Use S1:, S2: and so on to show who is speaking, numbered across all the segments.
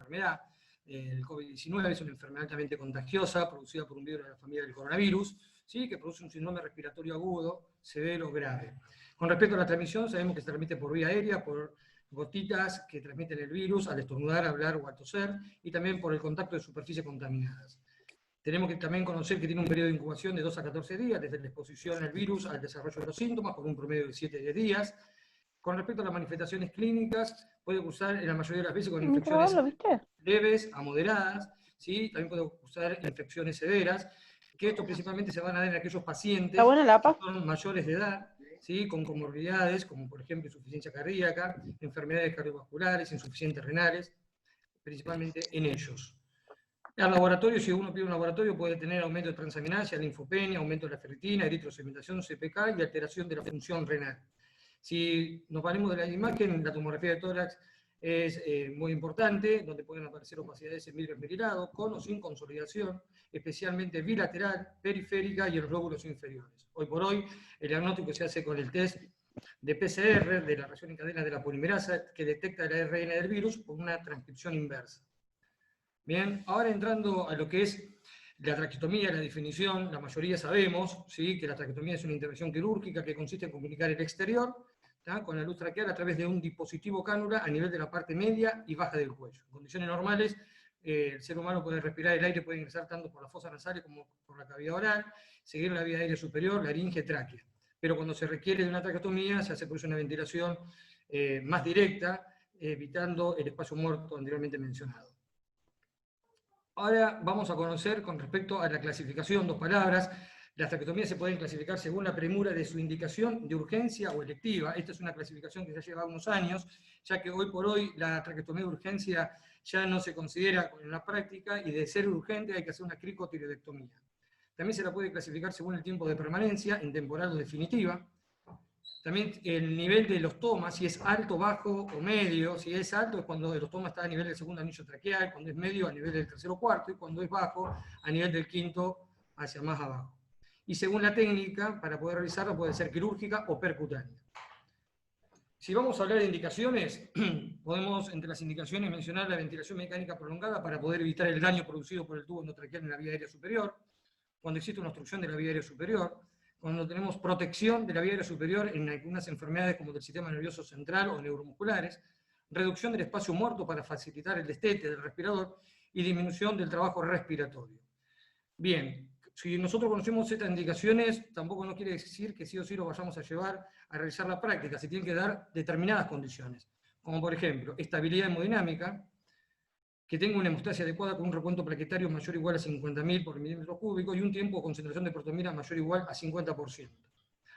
S1: enfermedad. El COVID-19 es una enfermedad altamente contagiosa, producida por un virus de la familia del coronavirus, ¿sí? Que produce un síndrome respiratorio agudo, severo o grave. Con respecto a la transmisión, sabemos que se transmite por vía aérea, por gotitas que transmiten el virus al estornudar, hablar o al toser, y también por el contacto de superficies contaminadas. Tenemos que también conocer que tiene un periodo de incubación de 2 a 14 días, desde la exposición al virus al desarrollo de los síntomas, por un promedio de 7 a 10 días. Con respecto a las manifestaciones clínicas, puede cursar en la mayoría de las veces con infecciones leves a moderadas, ¿sí? También puede cursar infecciones severas, que esto principalmente se van a dar en aquellos pacientes que son mayores de edad, ¿sí? Con comorbilidades, como por ejemplo insuficiencia cardíaca, enfermedades cardiovasculares, insuficientes renales, principalmente en ellos. Al laboratorio, si uno pide un laboratorio, puede tener aumento de transaminasia, linfopenia, aumento de la ferritina, eritrosegmentación, CPK y alteración de la función renal. Si nos valemos de la imagen, la tomografía de tórax es muy importante, donde pueden aparecer opacidades en vidrio esmerilado, con o sin consolidación, especialmente bilateral, periférica y en los lóbulos inferiores. Hoy por hoy, el diagnóstico se hace con el test de PCR, de la reacción en cadena de la polimerasa, que detecta el ARN del virus por una transcripción inversa. Bien, ahora entrando a lo que es la traqueotomía, la definición, la mayoría sabemos, ¿sí? Que la traqueotomía es una intervención quirúrgica que consiste en comunicar el exterior, ¿tá? Con la luz traqueal a través de un dispositivo cánula a nivel de la parte media y baja del cuello. En condiciones normales, el ser humano puede respirar el aire, puede ingresar tanto por las fosas nasales como por la cavidad oral, seguir la vía aérea superior, laringe, tráquea. Pero cuando se requiere de una traqueotomía, se hace por eso una ventilación más directa, evitando el espacio muerto anteriormente mencionado. Ahora vamos a conocer con respecto a la clasificación, 2 palabras. Las traqueotomías se pueden clasificar según la premura de su indicación de urgencia o electiva. Esta es una clasificación que ya lleva unos años, ya que hoy por hoy la traqueotomía de urgencia ya no se considera en la práctica y de ser urgente hay que hacer una cricotiroidectomía. También se la puede clasificar según el tiempo de permanencia, intemporal o definitiva. También el nivel del ostoma, si es alto, bajo o medio. Si es alto es cuando el ostoma está a nivel del segundo anillo traqueal, cuando es medio a nivel del tercero o cuarto, y cuando es bajo a nivel del quinto hacia más abajo. Y según la técnica, para poder realizarlo puede ser quirúrgica o percutánea. Si vamos a hablar de indicaciones, podemos entre las indicaciones mencionar la ventilación mecánica prolongada para poder evitar el daño producido por el tubo endotraqueal en la vía aérea superior, cuando existe una obstrucción de la vía aérea superior, cuando tenemos protección de la vía aérea superior en algunas enfermedades como del sistema nervioso central o neuromusculares, reducción del espacio muerto para facilitar el destete del respirador y disminución del trabajo respiratorio. Bien, si nosotros conocemos estas indicaciones, tampoco no quiere decir que sí o sí lo vayamos a llevar a realizar la práctica, se tienen que dar determinadas condiciones, como por ejemplo, estabilidad hemodinámica, que tenga una hemostasia adecuada con un recuento plaquetario mayor o igual a 50.000 por milímetro cúbico y un tiempo de concentración de protonina mayor o igual a 50%.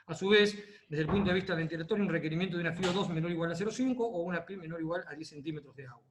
S1: A su vez, desde el punto de vista ventilatorio, un requerimiento de una FiO2 menor o igual a 0,5 o una PI menor o igual a 10 centímetros de agua.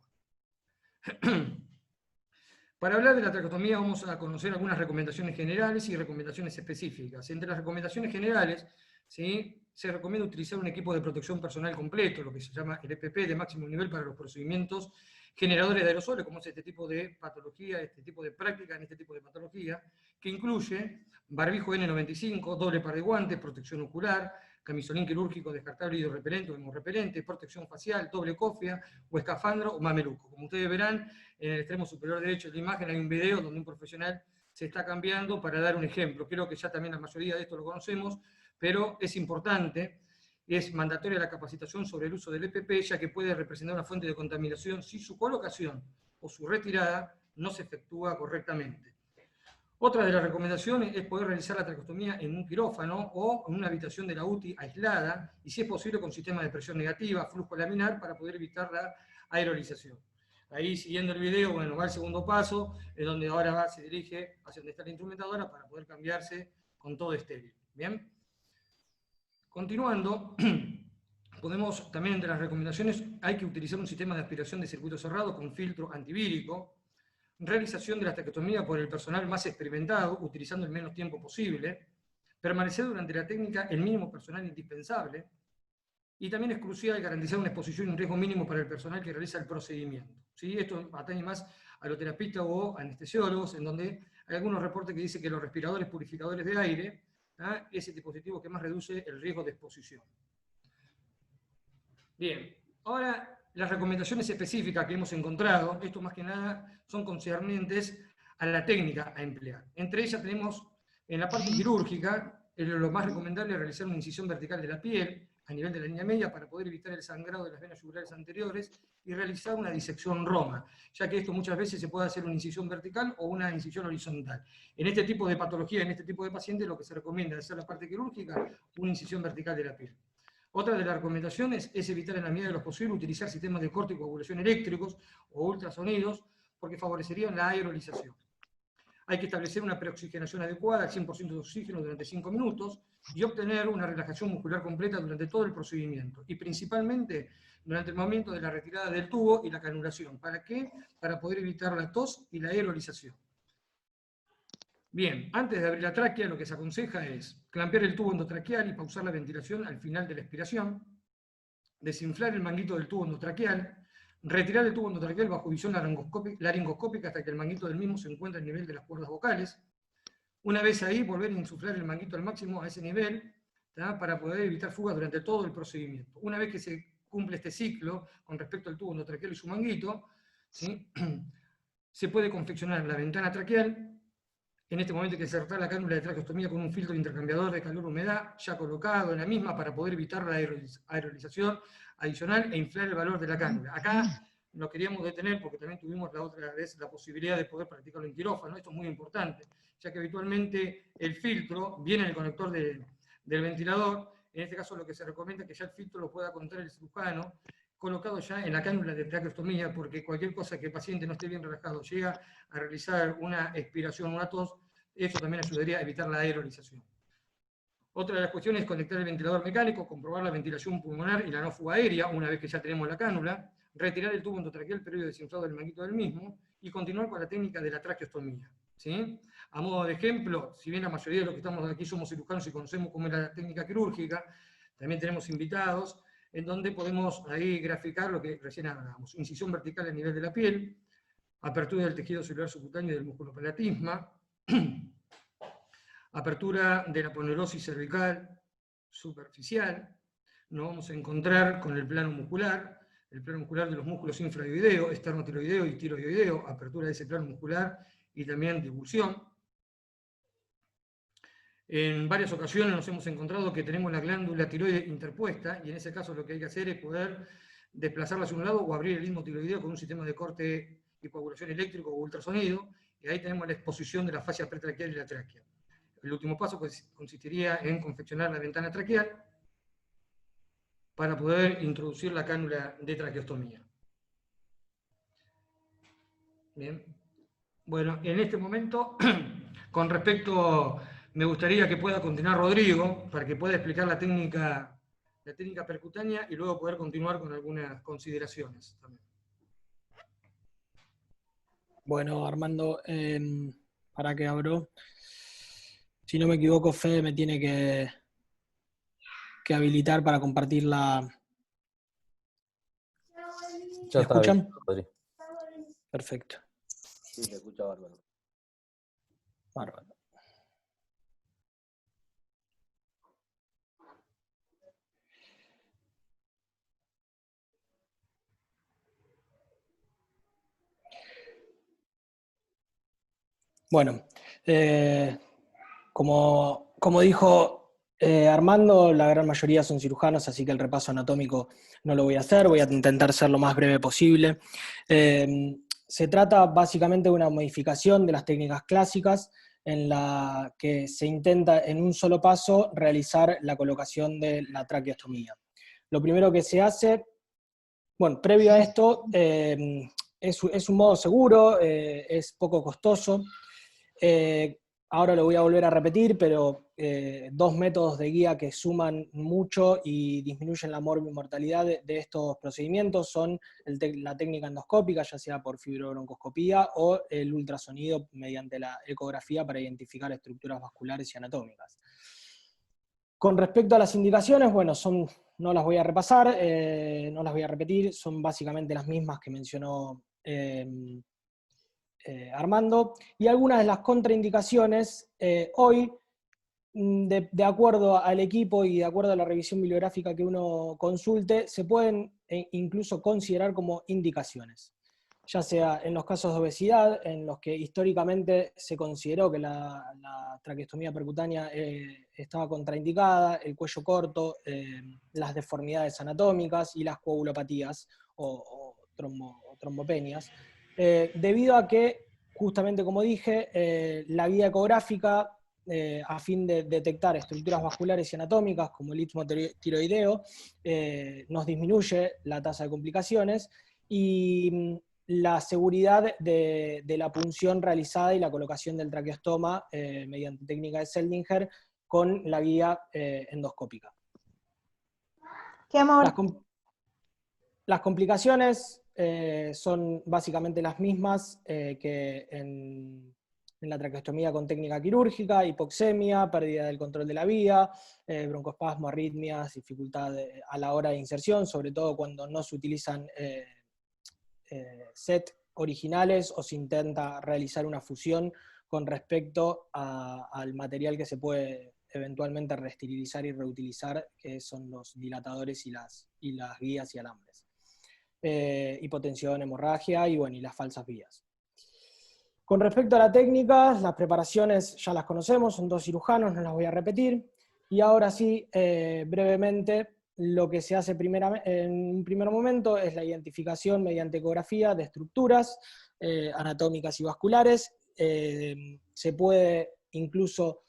S1: Para hablar de la traqueotomía vamos a conocer algunas recomendaciones generales y recomendaciones específicas. Entre las recomendaciones generales, ¿sí?, se recomienda utilizar un equipo de protección personal completo, lo que se llama el EPP de máximo nivel para los procedimientos generadores de aerosoles, como es este tipo de patología, este tipo de práctica en este tipo de patología, que incluye barbijo N95, doble par de guantes, protección ocular, camisolín quirúrgico descartable hidrorrepelente o hemorrepelente, protección facial, doble cofia o escafandro o mameluco. Como ustedes verán, en el extremo superior derecho de la imagen hay un video donde un profesional se está cambiando para dar un ejemplo. Creo que ya también la mayoría de esto lo conocemos, pero es importante. Es mandatoria la capacitación sobre el uso del EPP, ya que puede representar una fuente de contaminación si su colocación o su retirada no se efectúa correctamente. Otra de las recomendaciones es poder realizar la traqueostomía en un quirófano o en una habitación de la UTI aislada, y si es posible con sistema de presión negativa, flujo laminar, para poder evitar la aerolización. Ahí, siguiendo el video, bueno, va el segundo paso, es donde ahora se dirige hacia donde está la instrumentadora para poder cambiarse con todo estéril. ¿Bien? Continuando, podemos también entre las recomendaciones, hay que utilizar un sistema de aspiración de circuito cerrado con filtro antivírico, realización de la traqueotomía por el personal más experimentado, utilizando el menos tiempo posible, permanecer durante la técnica el mínimo personal indispensable, y también es crucial garantizar una exposición y un riesgo mínimo para el personal que realiza el procedimiento. ¿Sí? Esto atañe más a los terapistas o anestesiólogos, en donde hay algunos reportes que dicen que los respiradores purificadores de aire, ¿ah?, es el dispositivo que más reduce el riesgo de exposición. Bien, ahora las recomendaciones específicas que hemos encontrado, esto más que nada son concernientes a la técnica a emplear. Entre ellas tenemos, en la parte quirúrgica, lo más recomendable es realizar una incisión vertical de la piel, a nivel de la línea media, para poder evitar el sangrado de las venas yugulares anteriores y realizar una disección roma, ya que esto muchas veces se puede hacer una incisión vertical o una incisión horizontal. En este tipo de patología, en este tipo de pacientes, lo que se recomienda es hacer la parte quirúrgica, una incisión vertical de la piel. Otra de las recomendaciones es evitar en la medida de lo posible utilizar sistemas de corte y coagulación eléctricos o ultrasonidos, porque favorecerían la aerolización. Hay que establecer una preoxigenación adecuada al 100% de oxígeno durante 5 minutos y obtener una relajación muscular completa durante todo el procedimiento, y principalmente durante el momento de la retirada del tubo y la canulación. ¿Para qué? Para poder evitar la tos y la aerolización. Bien, antes de abrir la tráquea, lo que se aconseja es clampear el tubo endotraqueal y pausar la ventilación al final de la expiración, desinflar el manguito del tubo endotraqueal, retirar el tubo endotraqueal bajo visión laringoscópica hasta que el manguito del mismo se encuentre al nivel de las cuerdas vocales. Una vez ahí, volver a insuflar el manguito al máximo a ese nivel, ¿tá? Para poder evitar fugas durante todo el procedimiento. Una vez que se cumple este ciclo con respecto al tubo endotraqueal y su manguito, ¿sí? Se puede confeccionar la ventana traqueal. En este momento hay que insertar la cánula de traqueostomía con un filtro intercambiador de calor-humedad ya colocado en la misma para poder evitar la aerolización adicional e inflar el valor de la cánula. Acá nos queríamos detener porque también tuvimos la otra vez la posibilidad de poder practicarlo en quirófano. Esto es muy importante, ya que habitualmente el filtro viene en el conector del ventilador. En este caso lo que se recomienda es que ya el filtro lo pueda contar el cirujano colocado ya en la cánula de traqueostomía, porque cualquier cosa que el paciente no esté bien relajado llega a realizar una expiración, una tos, eso también ayudaría a evitar la aerolización. Otra de las cuestiones es conectar el ventilador mecánico, comprobar la ventilación pulmonar y la no fuga aérea una vez que ya tenemos la cánula, retirar el tubo endotraqueal previo desinflado del manguito del mismo y continuar con la técnica de la traqueostomía. ¿Sí? A modo de ejemplo, si bien la mayoría de los que estamos aquí somos cirujanos y conocemos cómo es la técnica quirúrgica, también tenemos invitados en donde podemos ahí graficar lo que recién hablábamos: incisión vertical a nivel de la piel, apertura del tejido celular subcutáneo y del músculo palatisma, apertura de la ponerosis cervical superficial. Nos vamos a encontrar con el plano muscular de los músculos infraoideo, esternotiroideo y tiroideo, apertura de ese plano muscular y también divulsión. En varias ocasiones nos hemos encontrado que tenemos la glándula tiroide interpuesta, y en ese caso lo que hay que hacer es poder desplazarla hacia un lado o abrir el istmo tiroideo con un sistema de corte y coagulación eléctrico o ultrasonido, y ahí tenemos la exposición de la fascia pretraqueal y la tráquea. El último paso pues, consistiría en confeccionar la ventana traqueal para poder introducir la cánula de traqueostomía. Bien. Bueno, en este momento, con respecto, me gustaría que pueda continuar Rodrigo, para que pueda explicar la técnica percutánea y luego poder continuar con algunas consideraciones también.
S2: Bueno, Armando, para que abro. Si no me equivoco, Fede me tiene que habilitar para compartir la... ¿Me escuchan?
S3: Bien,
S2: Perfecto.
S3: sí, se escucha bárbaro.
S2: Bárbaro. Bueno, como dijo Armando, la gran mayoría son cirujanos, así que el repaso anatómico no lo voy a hacer, voy a intentar ser lo más breve posible. Se trata básicamente de una modificación de las técnicas clásicas en la que se intenta en un solo paso realizar la colocación de la traqueostomía. Lo primero que se hace, bueno, previo a esto, es un modo seguro, es poco costoso. Ahora lo voy a volver a repetir, pero 2 métodos de guía que suman mucho y disminuyen la mortalidad de estos procedimientos son la técnica endoscópica, ya sea por fibrobroncoscopía, o el ultrasonido mediante la ecografía para identificar estructuras vasculares y anatómicas. Con respecto a las indicaciones, bueno, no las voy a repasar, no las voy a repetir, son básicamente las mismas que mencionó Armando, y algunas de las contraindicaciones hoy, de acuerdo al equipo y de acuerdo a la revisión bibliográfica que uno consulte, se pueden e incluso considerar como indicaciones, ya sea en los casos de obesidad, en los que históricamente se consideró que la traqueostomía percutánea estaba contraindicada, el cuello corto, las deformidades anatómicas y las coagulopatías o trombopenias, debido a que, justamente como dije, la guía ecográfica, a fin de detectar estructuras vasculares y anatómicas como el istmo tiroideo, nos disminuye la tasa de complicaciones y la seguridad de la punción realizada y la colocación del traqueostoma mediante técnica de Seldinger con la guía endoscópica.
S4: ¿Qué amor?
S2: Las complicaciones son básicamente las mismas que en la traqueostomía con técnica quirúrgica: hipoxemia, pérdida del control de la vía, broncoespasmo, arritmias, dificultad a la hora de inserción, sobre todo cuando no se utilizan set originales o se intenta realizar una fusión con respecto al material que se puede eventualmente reesterilizar y reutilizar, que son los dilatadores y las guías y alambres. Hipotensión, hemorragia y, bueno, y las falsas vías. Con respecto a la técnica, las preparaciones ya las conocemos, son 2 cirujanos, no las voy a repetir. Y ahora sí, brevemente, lo que se hace en un primer momento es la identificación mediante ecografía de estructuras anatómicas y vasculares. Se puede incluso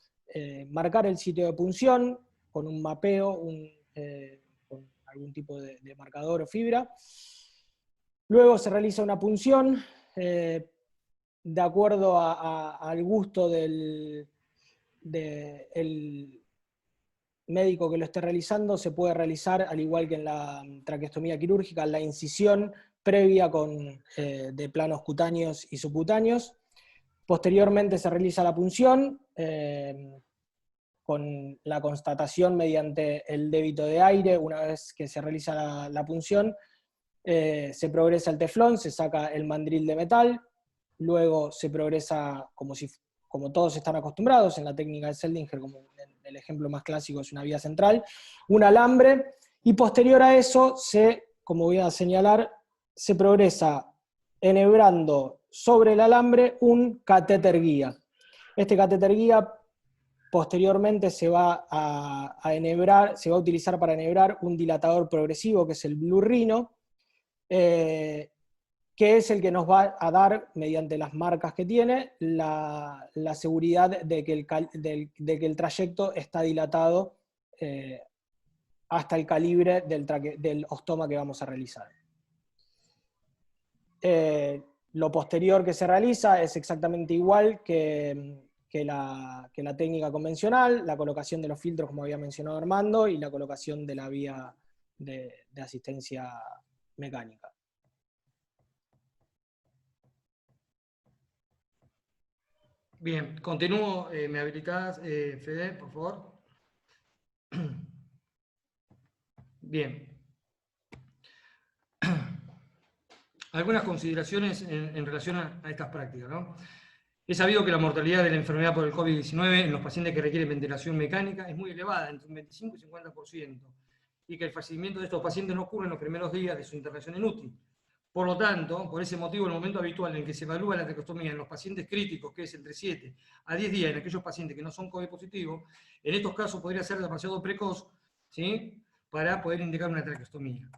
S2: marcar el sitio de punción con un mapeo, con algún tipo de marcador o fibra. Luego se realiza una punción de acuerdo al gusto del médico que lo esté realizando. Se puede realizar, al igual que en la traqueostomía quirúrgica, la incisión previa de planos cutáneos y subcutáneos. Posteriormente se realiza la punción con la constatación mediante el débito de aire. Una vez que se realiza la punción, se progresa el teflón, se saca el mandril de metal, luego se progresa como todos están acostumbrados en la técnica de Seldinger, como el ejemplo más clásico es una vía central, un alambre, y posterior a eso, como voy a señalar, se progresa enhebrando sobre el alambre un catéter guía. Este catéter guía posteriormente se va a enhebrar, se va a utilizar para enhebrar un dilatador progresivo, que es el Blue Rhino, que es el que nos va a dar, mediante las marcas que tiene, la seguridad de que el trayecto está dilatado hasta el calibre del ostoma que vamos a realizar. Lo posterior que se realiza es exactamente igual que la técnica convencional: la colocación de los filtros, como había mencionado Armando, y la colocación de la vía de asistencia mecánica.
S1: Bien, continúo. ¿Me habilitás, Fede, por favor? Bien. Algunas consideraciones en relación a estas prácticas, ¿no? Es sabido que la mortalidad de la enfermedad por el COVID-19 en los pacientes que requieren ventilación mecánica es muy elevada, entre un 25 y 50%, y que el fallecimiento de estos pacientes no ocurre en los primeros días de su intervención en UTI. Por lo tanto, por ese motivo, el momento habitual en el que se evalúa la traqueostomía en los pacientes críticos, que es entre 7 a 10 días en aquellos pacientes que no son COVID positivos, en estos casos podría ser demasiado precoz, ¿sí?, para poder indicar una traqueostomía.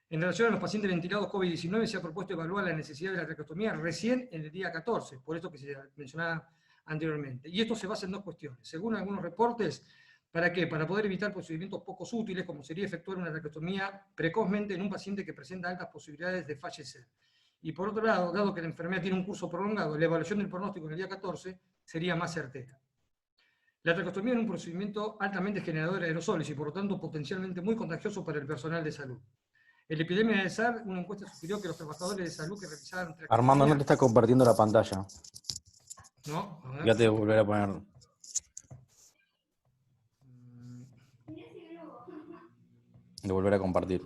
S1: En relación a los pacientes ventilados COVID-19, se ha propuesto evaluar la necesidad de la traqueostomía recién en el día 14, por esto que se mencionaba anteriormente. Y esto se basa en 2 cuestiones. Según algunos reportes, ¿para qué? Para poder evitar procedimientos poco útiles, como sería efectuar una traqueostomía precozmente en un paciente que presenta altas posibilidades de fallecer. Y por otro lado, dado que la enfermedad tiene un curso prolongado, la evaluación del pronóstico en el día 14 sería más certera. La traqueostomía es un procedimiento altamente generador de aerosoles y por lo tanto potencialmente muy contagioso para el personal de salud. En la epidemia de SARS, una encuesta sugirió que los trabajadores de salud que realizaban traqueostomía...
S3: Armando, no te está compartiendo la pantalla.
S1: ¿No? A ver.
S3: Ya te voy a volver a poner. De volver a compartir.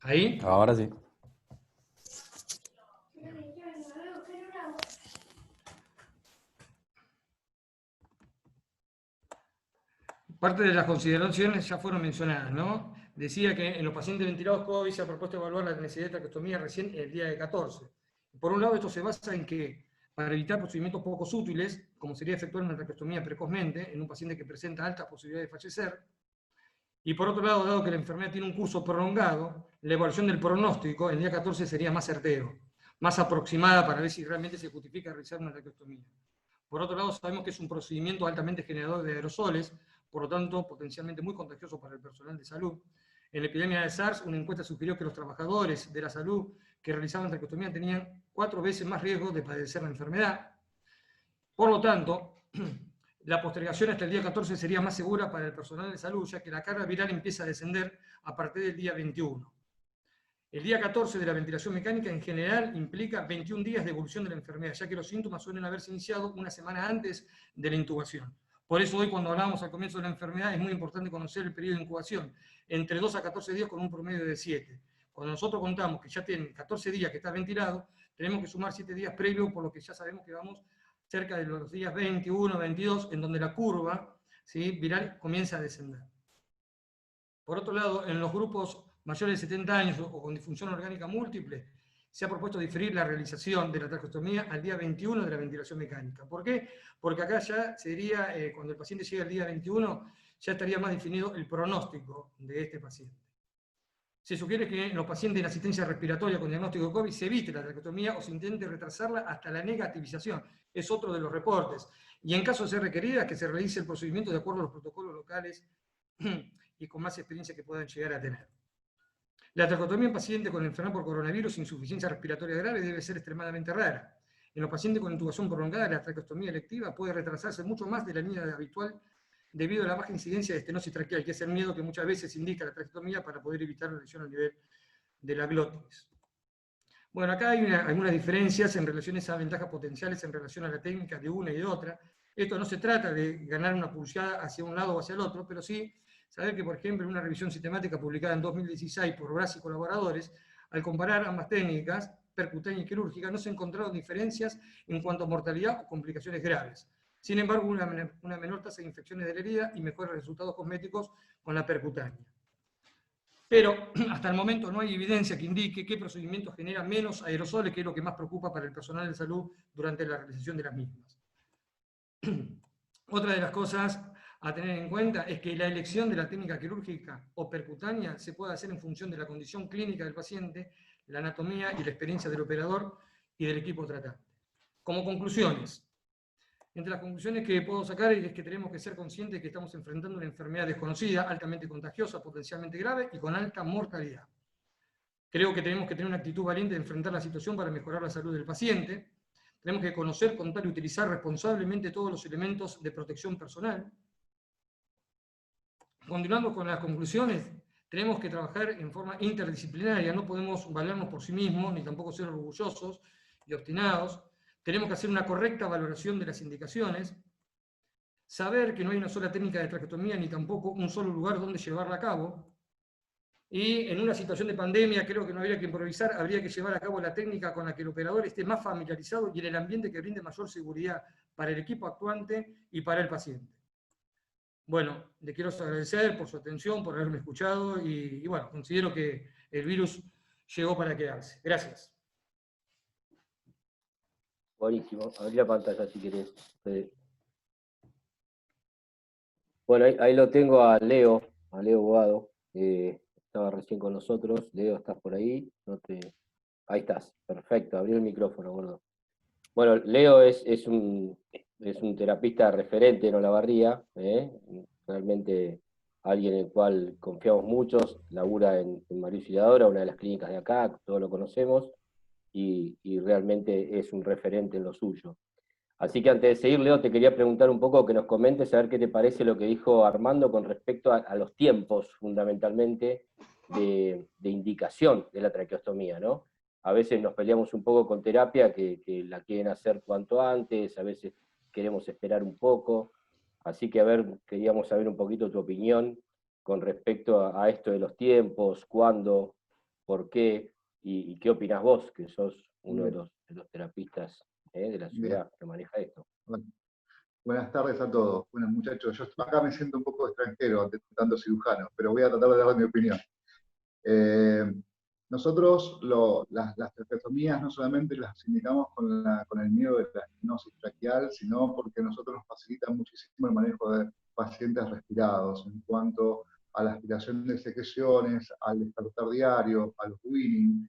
S1: ¿Ahí?
S3: Ahora sí.
S1: Parte de las consideraciones ya fueron mencionadas, ¿no? Decía que en los pacientes ventilados COVID se ha propuesto evaluar la necesidad de traqueostomía recién el día de 14. Por un lado, esto se basa en que, para evitar procedimientos poco útiles, como sería efectuar una traqueostomía precozmente en un paciente que presenta altas posibilidades de fallecer, y por otro lado, dado que la enfermedad tiene un curso prolongado, la evaluación del pronóstico el día 14 sería más certero, más aproximada para ver si realmente se justifica realizar una traqueostomía. Por otro lado, sabemos que es un procedimiento altamente generador de aerosoles, por lo tanto, potencialmente muy contagioso para el personal de salud. En la epidemia de SARS, una encuesta sugirió que los trabajadores de la salud que realizaban traqueostomía tenían 4 veces más riesgo de padecer la enfermedad. Por lo tanto, la postergación hasta el día 14 sería más segura para el personal de salud, ya que la carga viral empieza a descender a partir del día 21. El día 14 de la ventilación mecánica en general implica 21 días de evolución de la enfermedad, ya que los síntomas suelen haberse iniciado una semana antes de la intubación. Por eso hoy, cuando hablábamos al comienzo de la enfermedad, es muy importante conocer el periodo de incubación, entre 2 a 14 días con un promedio de 7. Cuando nosotros contamos que ya tienen 14 días que está ventilado, tenemos que sumar 7 días previos, por lo que ya sabemos que vamos cerca de los días 21, 22, en donde la curva, ¿sí?, viral comienza a descender. Por otro lado, en los grupos mayores de 70 años o con disfunción orgánica múltiple, se ha propuesto diferir la realización de la traqueostomía al día 21 de la ventilación mecánica. ¿Por qué? Porque acá ya sería, cuando el paciente llega al día 21, ya estaría más definido el pronóstico de este paciente. Se sugiere que en los pacientes en asistencia respiratoria con diagnóstico de COVID se evite la traqueostomía o se intente retrasarla hasta la negativización. Es otro de los reportes. Y en caso de ser requerida, que se realice el procedimiento de acuerdo a los protocolos locales y con más experiencia que puedan llegar a tener. La traqueostomía en pacientes con enfermedad por coronavirus e insuficiencia respiratoria grave debe ser extremadamente rara. En los pacientes con intubación prolongada, la traqueostomía electiva puede retrasarse mucho más de la línea habitual debido a la baja incidencia de estenosis traqueal, que es el miedo que muchas veces indica la traqueostomía para poder evitar la lesión al nivel de la glotis. Bueno, acá hay algunas diferencias en relación a esas ventajas potenciales en relación a la técnica de una y de otra. Esto no se trata de ganar una pulseada hacia un lado o hacia el otro, pero sí saber que, por ejemplo, en una revisión sistemática publicada en 2016 por Bras y colaboradores, al comparar ambas técnicas, percutánea y quirúrgica, no se encontraron diferencias en cuanto a mortalidad o complicaciones graves. Sin embargo, una menor tasa de infecciones de la herida y mejores resultados cosméticos con la percutánea. Pero hasta el momento no hay evidencia que indique qué procedimiento genera menos aerosoles, que es lo que más preocupa para el personal de salud durante la realización de las mismas. Otra de las cosas a tener en cuenta es que la elección de la técnica quirúrgica o percutánea se puede hacer en función de la condición clínica del paciente, la anatomía y la experiencia del operador y del equipo tratante. Como conclusiones, entre las conclusiones que puedo sacar es que tenemos que ser conscientes de que estamos enfrentando una enfermedad desconocida, altamente contagiosa, potencialmente grave y con alta mortalidad. Creo que tenemos que tener una actitud valiente de enfrentar la situación para mejorar la salud del paciente. Tenemos que conocer, contar y utilizar responsablemente todos los elementos de protección personal. Continuando con las conclusiones, tenemos que trabajar en forma interdisciplinaria, no podemos valernos por sí mismos, ni tampoco ser orgullosos y obstinados. Tenemos que hacer una correcta valoración de las indicaciones, saber que no hay una sola técnica de traqueostomía, ni tampoco un solo lugar donde llevarla a cabo. Y en una situación de pandemia creo que no habría que improvisar, habría que llevar a cabo la técnica con la que el operador esté más familiarizado y en el ambiente que brinde mayor seguridad para el equipo actuante y para el paciente. Bueno, le quiero agradecer por su atención, por haberme escuchado y bueno, considero que el virus llegó para quedarse. Gracias.
S5: Buenísimo. Abrí la pantalla si querés. Bueno, ahí lo tengo a Leo Bogado. Estaba recién con nosotros. Leo, ¿estás por ahí? Ahí estás. Perfecto. Abrí el micrófono, gordo. Bueno, Leo es un terapista referente en Olavarría, realmente alguien en el cual confiamos mucho, labura en María Auxiliadora, una de las clínicas de acá, todos lo conocemos, y realmente es un referente en lo suyo. Así que antes de seguir, Leo, te quería preguntar un poco, que nos comentes, a ver qué te parece lo que dijo Armando con respecto a los tiempos, fundamentalmente, de indicación de la traqueostomía, ¿no? A veces nos peleamos un poco con terapia, que la quieren hacer cuanto antes, a veces queremos esperar un poco. Así que, queríamos saber un poquito tu opinión con respecto a esto de los tiempos, cuándo, por qué, y qué opinás vos, que sos uno de los terapistas de la ciudad que maneja esto.
S6: Bueno, Buenas tardes a todos. Bueno, muchachos, yo acá me siento un poco extranjero ante tantos cirujanos, pero voy a tratar de dar mi opinión. Nosotros las traqueotomías no solamente las indicamos con el miedo de la estenosis traqueal, sino porque nosotros nos facilita muchísimo el manejo de pacientes respirados en cuanto a la aspiración de secreciones, al despertar diario, a los weaning.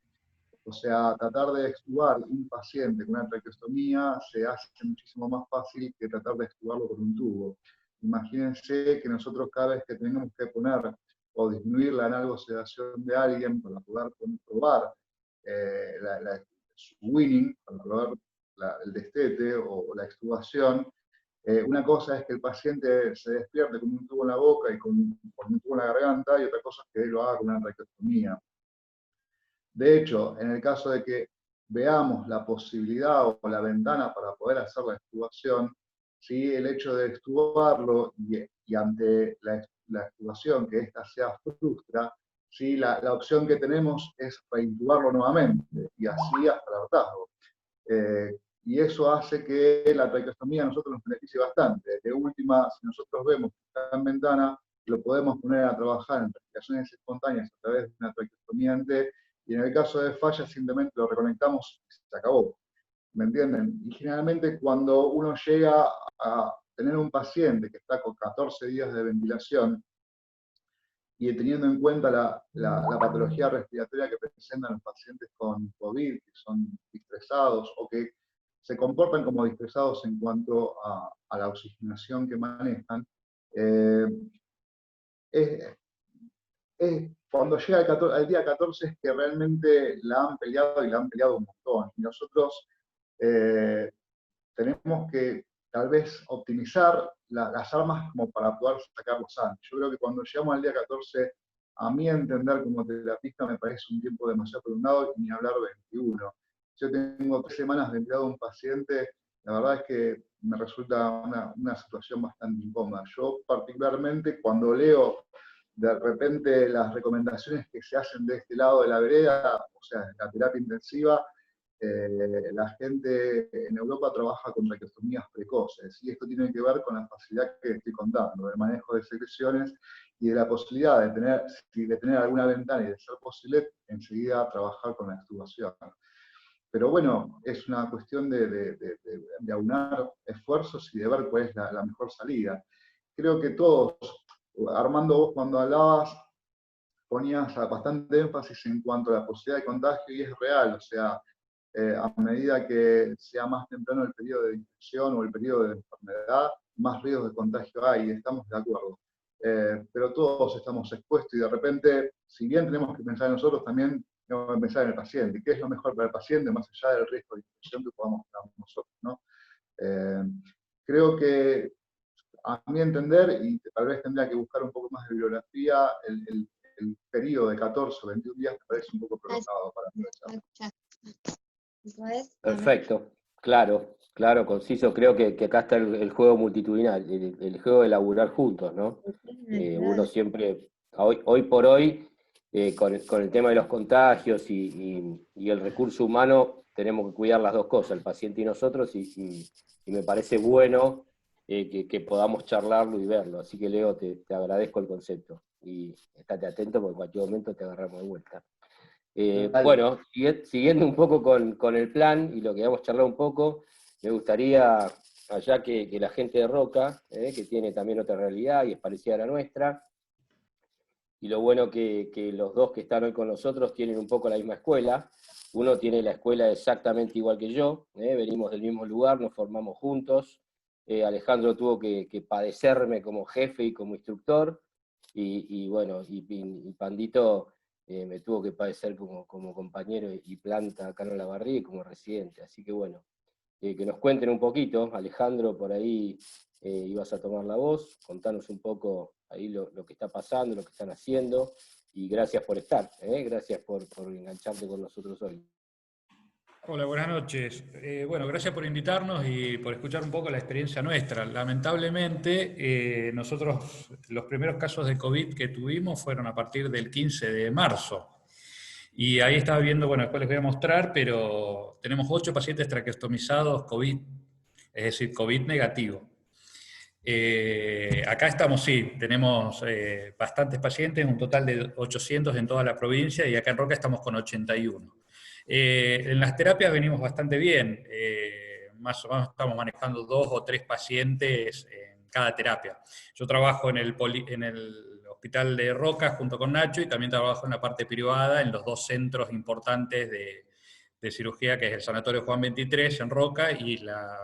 S6: O sea, tratar de extubar un paciente con una traqueostomía se hace muchísimo más fácil que tratar de extubarlo con un tubo. Imagínense que nosotros cada vez que tenemos que poner o disminuir la analgosedación de alguien para poder probar su weaning, para probar el destete o la extubación, una cosa es que el paciente se despierte con un tubo en la boca y con un tubo en la garganta, y otra cosa es que él lo haga con una traqueostomía. De hecho, en el caso de que veamos la posibilidad o la ventana para poder hacer la extubación, ¿sí? El hecho de extubarlo y ante la extubación que ésta sea frustra, ¿sí? La opción que tenemos es reintubarlo nuevamente, y así hasta el hartazgo. Y eso hace que la traqueostomía a nosotros nos beneficie bastante. De última, si nosotros vemos que está en ventana, lo podemos poner a trabajar en respiraciones espontáneas a través de una traqueostomía en T, y en el caso de falla simplemente lo reconectamos y se acabó. ¿Me entienden? Y generalmente cuando uno llega a tener un paciente que está con 14 días de ventilación, y teniendo en cuenta la patología respiratoria que presentan los pacientes con COVID, que son dispersados o que se comportan como dispersados en cuanto a la oxigenación que manejan, cuando llega al día 14 es que realmente la han peleado, y la han peleado un montón. Y nosotros tenemos que tal vez optimizar las armas como para poder sacarlos antes. Yo creo que cuando llegamos al día 14, a mi entender como terapista me parece un tiempo demasiado prolongado, y ni hablar 21. Yo tengo 3 semanas ventilado a un paciente, la verdad es que me resulta una situación bastante incómoda. Yo particularmente cuando leo de repente las recomendaciones que se hacen de este lado de la vereda, o sea, la terapia intensiva, la gente en Europa trabaja con traqueostomías precoces, y esto tiene que ver con la facilidad que estoy contando, del manejo de secreciones y de la posibilidad de tener alguna ventana y de ser posible enseguida trabajar con la extubación. Pero bueno, es una cuestión de aunar esfuerzos y de ver cuál es la mejor salida. Creo que todos, Armando, vos cuando hablabas ponías bastante énfasis en cuanto a la posibilidad de contagio, y es real, o sea, a medida que sea más temprano el periodo de infección o el periodo de enfermedad, más riesgos de contagio hay, y estamos de acuerdo. Pero todos estamos expuestos, y de repente, si bien tenemos que pensar en nosotros, también tenemos que pensar en el paciente. ¿Qué es lo mejor para el paciente, más allá del riesgo de infección que podamos tener nosotros, ¿no? Creo que, a mi entender, y tal vez tendría que buscar un poco más de bibliografía, el periodo de 14 o 21 días me parece un poco prolongado para aprovechar.
S5: Perfecto, claro, conciso. Creo que acá está el juego multitudinal, el juego de laburar juntos, ¿no? Uno siempre, hoy por hoy, con el tema de los contagios y el recurso humano, tenemos que cuidar las dos cosas, el paciente y nosotros, y me parece bueno que podamos charlarlo y verlo. Así que, Leo, te agradezco el concepto, y estate atento porque en cualquier momento te agarramos de vuelta. Bueno, siguiendo un poco con el plan y lo que vamos a charlar un poco, me gustaría, allá que la gente de Roca, que tiene también otra realidad y es parecida a la nuestra, y lo bueno que los dos que están hoy con nosotros tienen un poco la misma escuela. Uno tiene la escuela exactamente igual que yo, venimos del mismo lugar, nos formamos juntos. Alejandro tuvo que padecerme como jefe y como instructor, y bueno, y Pandito me tuvo que padecer como compañero y planta acá en Olavarría y como residente. Así que bueno, que nos cuenten un poquito. Alejandro, por ahí ibas a tomar la voz, contanos un poco ahí lo que está pasando, lo que están haciendo, y gracias por estar, gracias por engancharte con nosotros hoy.
S7: Hola, buenas noches. Bueno, gracias por invitarnos y por escuchar un poco la experiencia nuestra. Lamentablemente, nosotros los primeros casos de COVID que tuvimos fueron a partir del 15 de marzo. Y ahí estaba viendo, bueno, después les voy a mostrar, pero tenemos 8 pacientes traqueostomizados COVID, es decir, COVID negativo. Acá estamos, sí, tenemos bastantes pacientes, un total de 800 en toda la provincia, y acá en Roca estamos con 81. En las terapias venimos bastante bien, más o menos estamos manejando 2 o 3 pacientes en cada terapia. Yo trabajo en el hospital de Roca junto con Nacho, y también trabajo en la parte privada, en los 2 centros importantes de cirugía, que es el Sanatorio Juan 23 en Roca y la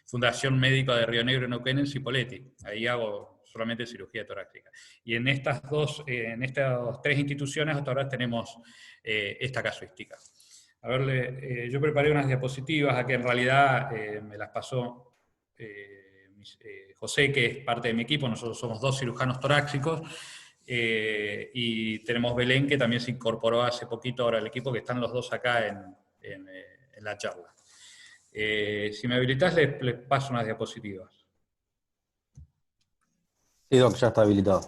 S7: Fundación Médica de Río Negro en Neuquén en Cipolletti. Ahí hago solamente cirugía torácica. Y en estas 3 instituciones hasta ahora tenemos esta casuística. A ver, yo preparé unas diapositivas, a que en realidad me las pasó José, que es parte de mi equipo. Nosotros somos 2 cirujanos torácicos, y tenemos Belén, que también se incorporó hace poquito ahora al equipo, que están los 2 acá en la charla. Si me habilitas, les paso unas diapositivas.
S3: Sí, Doc, ya está habilitado.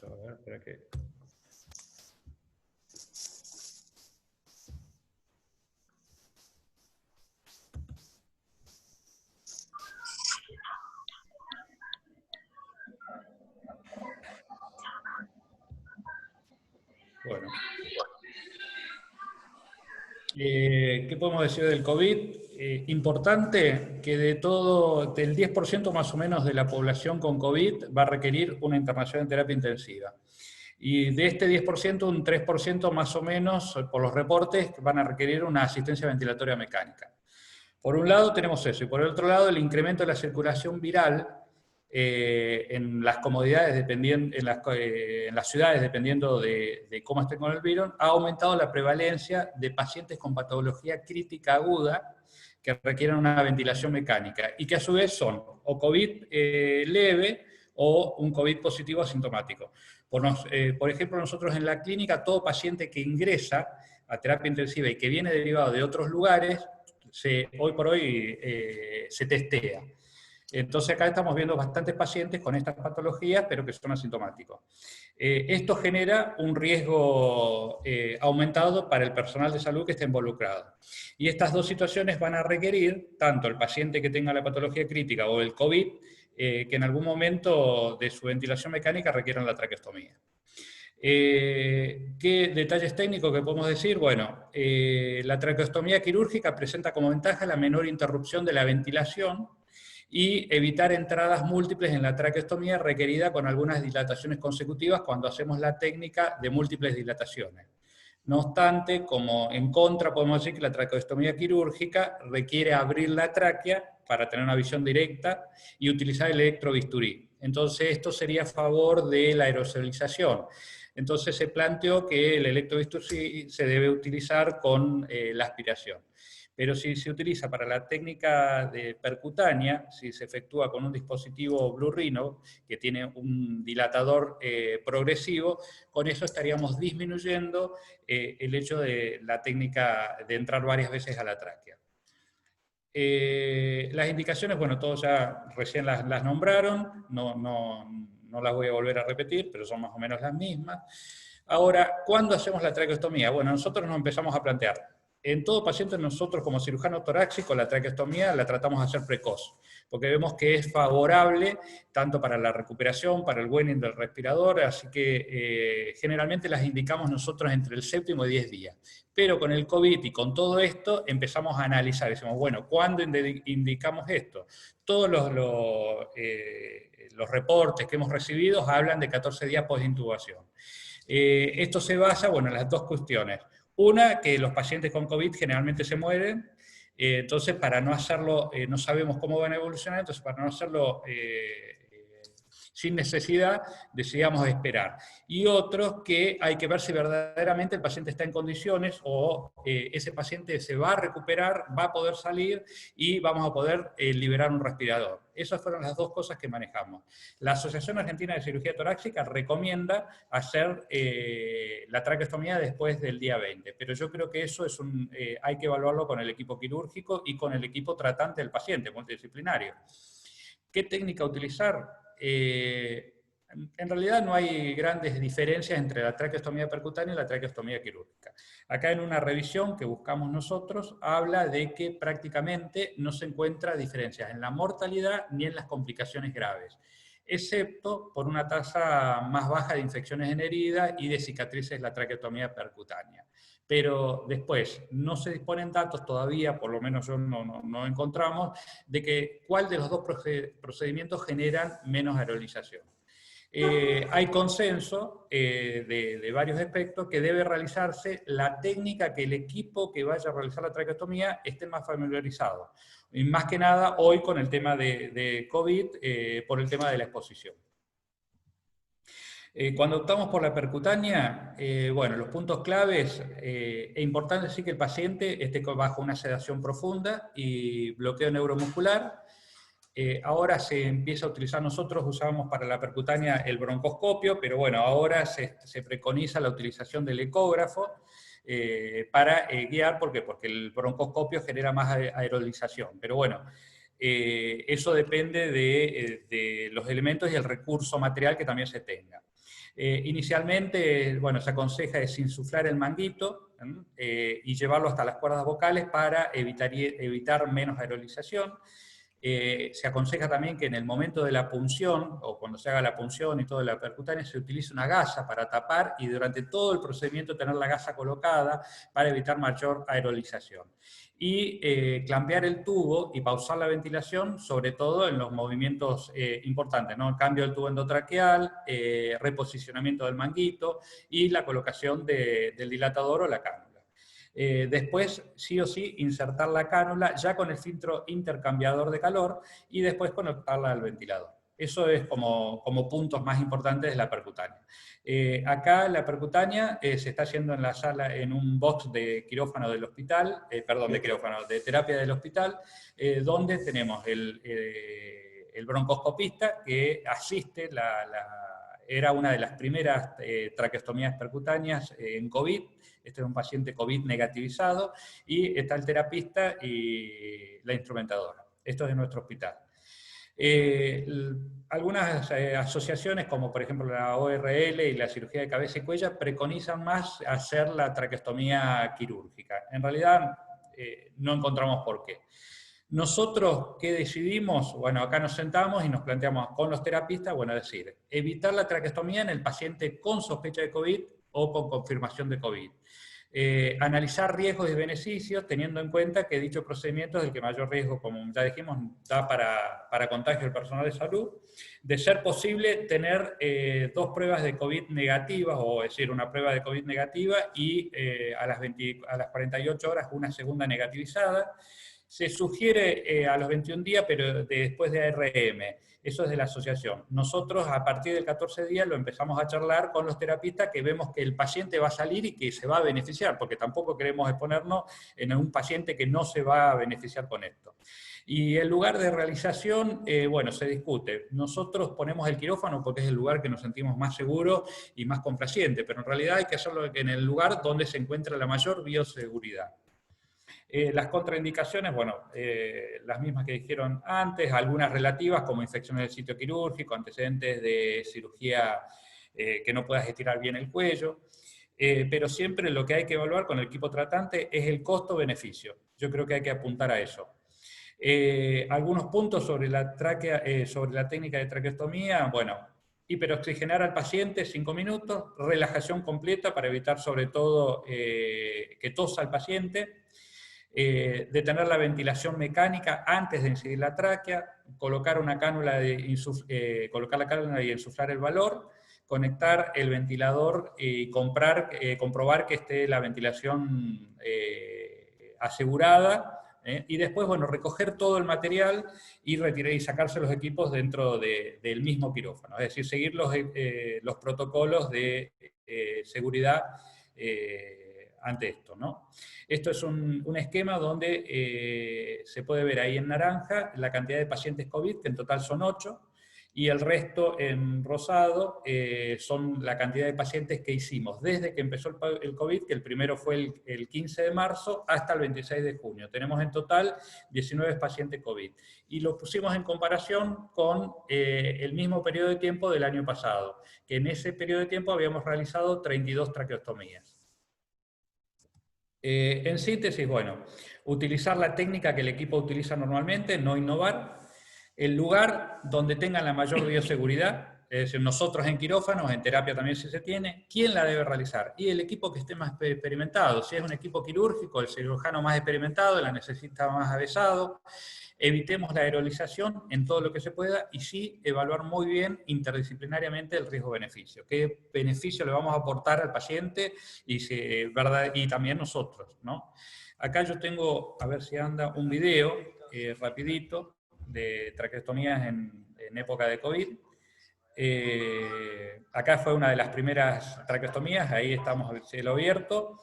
S7: A ver, espera que... Bueno. ¿Qué podemos decir del COVID? Importante que del 10% más o menos de la población con COVID va a requerir una internación en terapia intensiva. Y de este 10%, un 3% más o menos, por los reportes, van a requerir una asistencia ventilatoria mecánica. Por un lado tenemos eso, y por el otro lado el incremento de la circulación viral en las comodidades, en las ciudades, dependiendo de cómo estén con el virus, ha aumentado la prevalencia de pacientes con patología crítica aguda que requieren una ventilación mecánica, y que a su vez son o COVID leve o un COVID positivo asintomático. Por ejemplo, nosotros en la clínica, todo paciente que ingresa a terapia intensiva y que viene derivado de otros lugares, hoy por hoy se testea. Entonces acá estamos viendo bastantes pacientes con estas patologías, pero que son asintomáticos. Esto genera un riesgo aumentado para el personal de salud que está involucrado. Y estas 2 situaciones van a requerir, tanto el paciente que tenga la patología crítica o el COVID, que en algún momento de su ventilación mecánica requieran la traqueostomía. ¿Qué detalles técnicos que podemos decir? Bueno, la traqueostomía quirúrgica presenta como ventaja la menor interrupción de la ventilación y evitar entradas múltiples en la traqueostomía requerida con algunas dilataciones consecutivas cuando hacemos la técnica de múltiples dilataciones. No obstante, como en contra, podemos decir que la traqueostomía quirúrgica requiere abrir la tráquea para tener una visión directa y utilizar el electrobisturí. Entonces esto sería a favor de la aerosolización. Entonces se planteó que el electrobisturí se debe utilizar con la aspiración. Pero si se utiliza para la técnica de percutánea, si se efectúa con un dispositivo Blue Rhino, que tiene un dilatador progresivo, con eso estaríamos disminuyendo el hecho de la técnica de entrar varias veces a la tráquea. Las indicaciones, bueno, todos ya recién las nombraron, no las voy a volver a repetir, pero son más o menos las mismas. Ahora, ¿cuándo hacemos la traqueostomía? Bueno, nosotros nos empezamos a plantear. En todo paciente, nosotros como cirujanos torácicos, la traqueostomía la tratamos de hacer precoz, porque vemos que es favorable tanto para la recuperación, para el weaning del respirador, así que generalmente las indicamos nosotros entre el 7º y 10 días. Pero con el COVID y con todo esto empezamos a analizar, decimos, bueno, ¿cuándo indicamos esto? Todos los reportes que hemos recibido hablan de 14 días post-intubación. Esto se basa, bueno, en las 2 cuestiones. Una, que los pacientes con COVID generalmente se mueren, entonces para no hacerlo, no sabemos cómo van a evolucionar, entonces para no hacerlo sin necesidad, decidamos esperar. Y otros, que hay que ver si verdaderamente el paciente está en condiciones o ese paciente se va a recuperar, va a poder salir y vamos a poder liberar un respirador. Esas fueron las 2 cosas que manejamos. La Asociación Argentina de Cirugía Torácica recomienda hacer la traqueostomía después del día 20, pero yo creo que eso es hay que evaluarlo con el equipo quirúrgico y con el equipo tratante del paciente, multidisciplinario. ¿Qué técnica utilizar? En realidad no hay grandes diferencias entre la traqueostomía percutánea y la traqueostomía quirúrgica. Acá en una revisión que buscamos nosotros, habla de que prácticamente no se encuentra diferencias en la mortalidad ni en las complicaciones graves, excepto por una tasa más baja de infecciones en herida y de cicatrices de la traqueotomía percutánea. Pero después no se disponen datos todavía, por lo menos yo no encontramos, de que cuál de los dos procedimientos generan menos aerolización. Hay consenso de varios aspectos que debe realizarse la técnica que el equipo que vaya a realizar la traqueotomía esté más familiarizado. Y más que nada hoy con el tema de COVID, por el tema de la exposición. Cuando optamos por la percutánea, bueno, los puntos claves, es importante decir que el paciente esté bajo una sedación profunda y bloqueo neuromuscular. Ahora se empieza a utilizar, nosotros usábamos para la percutánea el broncoscopio, pero bueno, ahora se preconiza la utilización del ecógrafo para guiar, ¿por qué? Porque el broncoscopio genera más aerolización, pero bueno, eso depende de los elementos y el recurso material que también se tenga. Inicialmente, bueno, se aconseja desinsuflar el manguito y llevarlo hasta las cuerdas vocales para evitar menos aerolización. Se aconseja también que en el momento de la punción, o cuando se haga la punción y todo de la percutánea, se utilice una gasa para tapar y durante todo el procedimiento tener la gasa colocada para evitar mayor aerolización. Y clampear el tubo y pausar la ventilación, sobre todo en los movimientos importantes, ¿no? El cambio del tubo endotraqueal, reposicionamiento del manguito y la colocación del dilatador o la cánula. Después, sí o sí, insertar la cánula ya con el filtro intercambiador de calor y después conectarla al ventilador. Eso es como puntos más importantes de la percutánea. Acá la percutánea se está haciendo en la sala, en un box de quirófano del hospital, de terapia del hospital, donde tenemos el broncoscopista que asiste, era una de las primeras traqueostomías percutáneas en COVID. Este es un paciente COVID negativizado, y está el terapista y la instrumentadora. Esto es de nuestro hospital. Algunas asociaciones, como por ejemplo la ORL y la cirugía de cabeza y cuello, preconizan más hacer la traqueostomía quirúrgica. En realidad, no encontramos por qué. Nosotros, ¿qué decidimos? Bueno, acá nos sentamos y nos planteamos con los terapistas, bueno, es decir, evitar la traqueostomía en el paciente con sospecha de COVID o con confirmación de COVID. Analizar riesgos y beneficios, teniendo en cuenta que dicho procedimiento es el que mayor riesgo, como ya dijimos, da para contagio del personal de salud. De ser posible, tener 2 pruebas de COVID negativas, o es decir, una prueba de COVID negativa y a las 48 horas una segunda negativizada. Se sugiere a los 21 días, pero después de ARM. Eso es de la asociación. Nosotros, a partir del 14 días, lo empezamos a charlar con los terapistas, que vemos que el paciente va a salir y que se va a beneficiar, porque tampoco queremos exponernos en un paciente que no se va a beneficiar con esto. Y el lugar de realización, bueno, se discute. Nosotros ponemos el quirófano porque es el lugar que nos sentimos más seguros y más complaciente, pero en realidad hay que hacerlo en el lugar donde se encuentra la mayor bioseguridad. Las contraindicaciones, bueno, las mismas que dijeron antes, algunas relativas como infecciones del sitio quirúrgico, antecedentes de cirugía que no puedas estirar bien el cuello, pero siempre lo que hay que evaluar con el equipo tratante es el costo-beneficio. Yo creo que hay que apuntar a eso. Algunos puntos sobre la técnica de traqueostomía, bueno, hiperoxigenar al paciente 5 minutos, relajación completa para evitar sobre todo que tosa al paciente, detener la ventilación mecánica antes de incidir la tráquea, colocar la cánula y insuflar el valor, conectar el ventilador y comprobar que esté la ventilación asegurada, y después, bueno, recoger todo el material y retirar y sacarse los equipos dentro del mismo quirófano, es decir, seguir los protocolos de seguridad ante esto, ¿no? Esto es un esquema donde se puede ver ahí en naranja la cantidad de pacientes COVID, que en total son 8, y el resto en rosado son la cantidad de pacientes que hicimos desde que empezó el COVID, que el primero fue el 15 de marzo, hasta el 26 de junio. Tenemos en total 19 pacientes COVID. Y lo pusimos en comparación con el mismo periodo de tiempo del año pasado, que en ese periodo de tiempo habíamos realizado 32 traqueostomías. En síntesis, bueno, utilizar la técnica que el equipo utiliza normalmente, no innovar. El lugar donde tengan la mayor bioseguridad, es decir, nosotros en quirófanos, en terapia también si se tiene, ¿quién la debe realizar? Y el equipo que esté más experimentado. Si es un equipo quirúrgico, el cirujano más experimentado, la necesita más avesado. Evitemos la aerolización en todo lo que se pueda y sí evaluar muy bien interdisciplinariamente el riesgo-beneficio. ¿Qué beneficio le vamos a aportar al paciente y también nosotros, ¿no? Acá yo tengo, a ver si anda, un video rapidito de traqueostomías en época de COVID. Acá fue una de las primeras traqueostomías, ahí estamos al cielo abierto,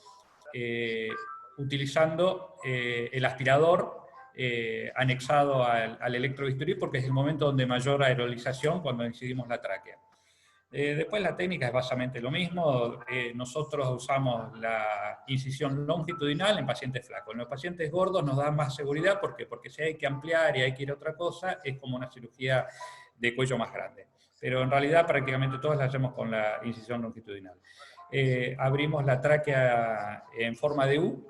S7: utilizando el aspirador anexado al electrobisturí, porque es el momento donde mayor aerolización cuando incidimos la tráquea. Después la técnica es básicamente lo mismo. Nosotros usamos la incisión longitudinal en pacientes flacos. En los pacientes gordos nos da más seguridad porque si hay que ampliar y hay que ir a otra cosa, es como una cirugía de cuello más grande. Pero en realidad prácticamente todas las hacemos con la incisión longitudinal. Abrimos la tráquea en forma de U,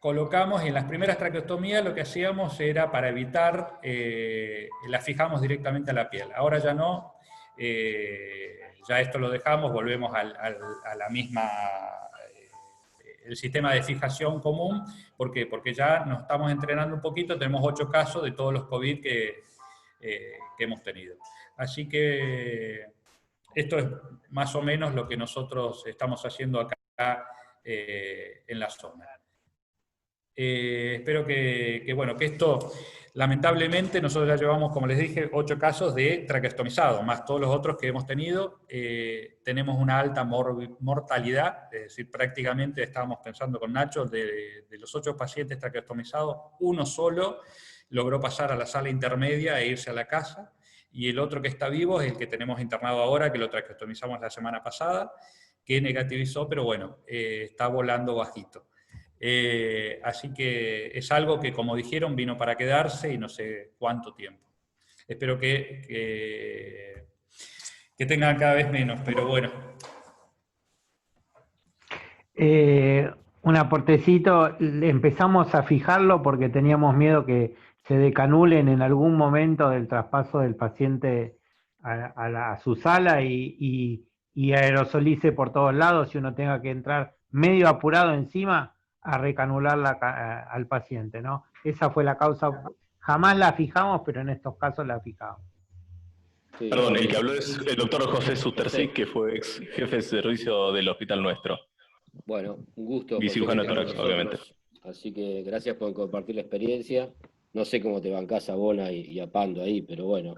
S7: colocamos, y en las primeras traqueostomías lo que hacíamos era, para evitar, la fijamos directamente a la piel. Ahora ya no, ya esto lo dejamos, volvemos a la misma, el sistema de fijación común. ¿Por qué? Porque ya nos estamos entrenando un poquito, tenemos 8 casos de todos los COVID que hemos tenido. Así que esto es más o menos lo que nosotros estamos haciendo acá en la zona. Espero bueno, que esto, lamentablemente, nosotros ya llevamos, como les dije, 8 casos de traqueostomizado, más todos los otros que hemos tenido. Tenemos una alta mortalidad, es decir, prácticamente estábamos pensando con Nacho, de los 8 pacientes traqueostomizados, uno solo logró pasar a la sala intermedia e irse a la casa, y el otro que está vivo es el que tenemos internado ahora, que lo traqueostomizamos la semana pasada, que negativizó, pero bueno, está volando bajito. Así que es algo que, como dijeron, vino para quedarse y no sé cuánto tiempo. Espero que tengan cada vez menos, pero bueno.
S8: Un aportecito, empezamos a fijarlo porque teníamos miedo que se decanulen en algún momento del traspaso del paciente a su sala y aerosolice por todos lados y uno tenga que entrar medio apurado encima a recanular al paciente, ¿no? Esa fue la causa. Jamás la fijamos, pero en estos casos la fijamos.
S5: Sí.
S9: Perdón, el que habló es el doctor José Sutercic, que fue ex jefe de servicio del hospital nuestro.
S5: Bueno, un gusto.
S9: Y cirujano de tórax, obviamente.
S5: Así que gracias por compartir la experiencia. No sé cómo te bancás a Bona y a Pando ahí, pero bueno,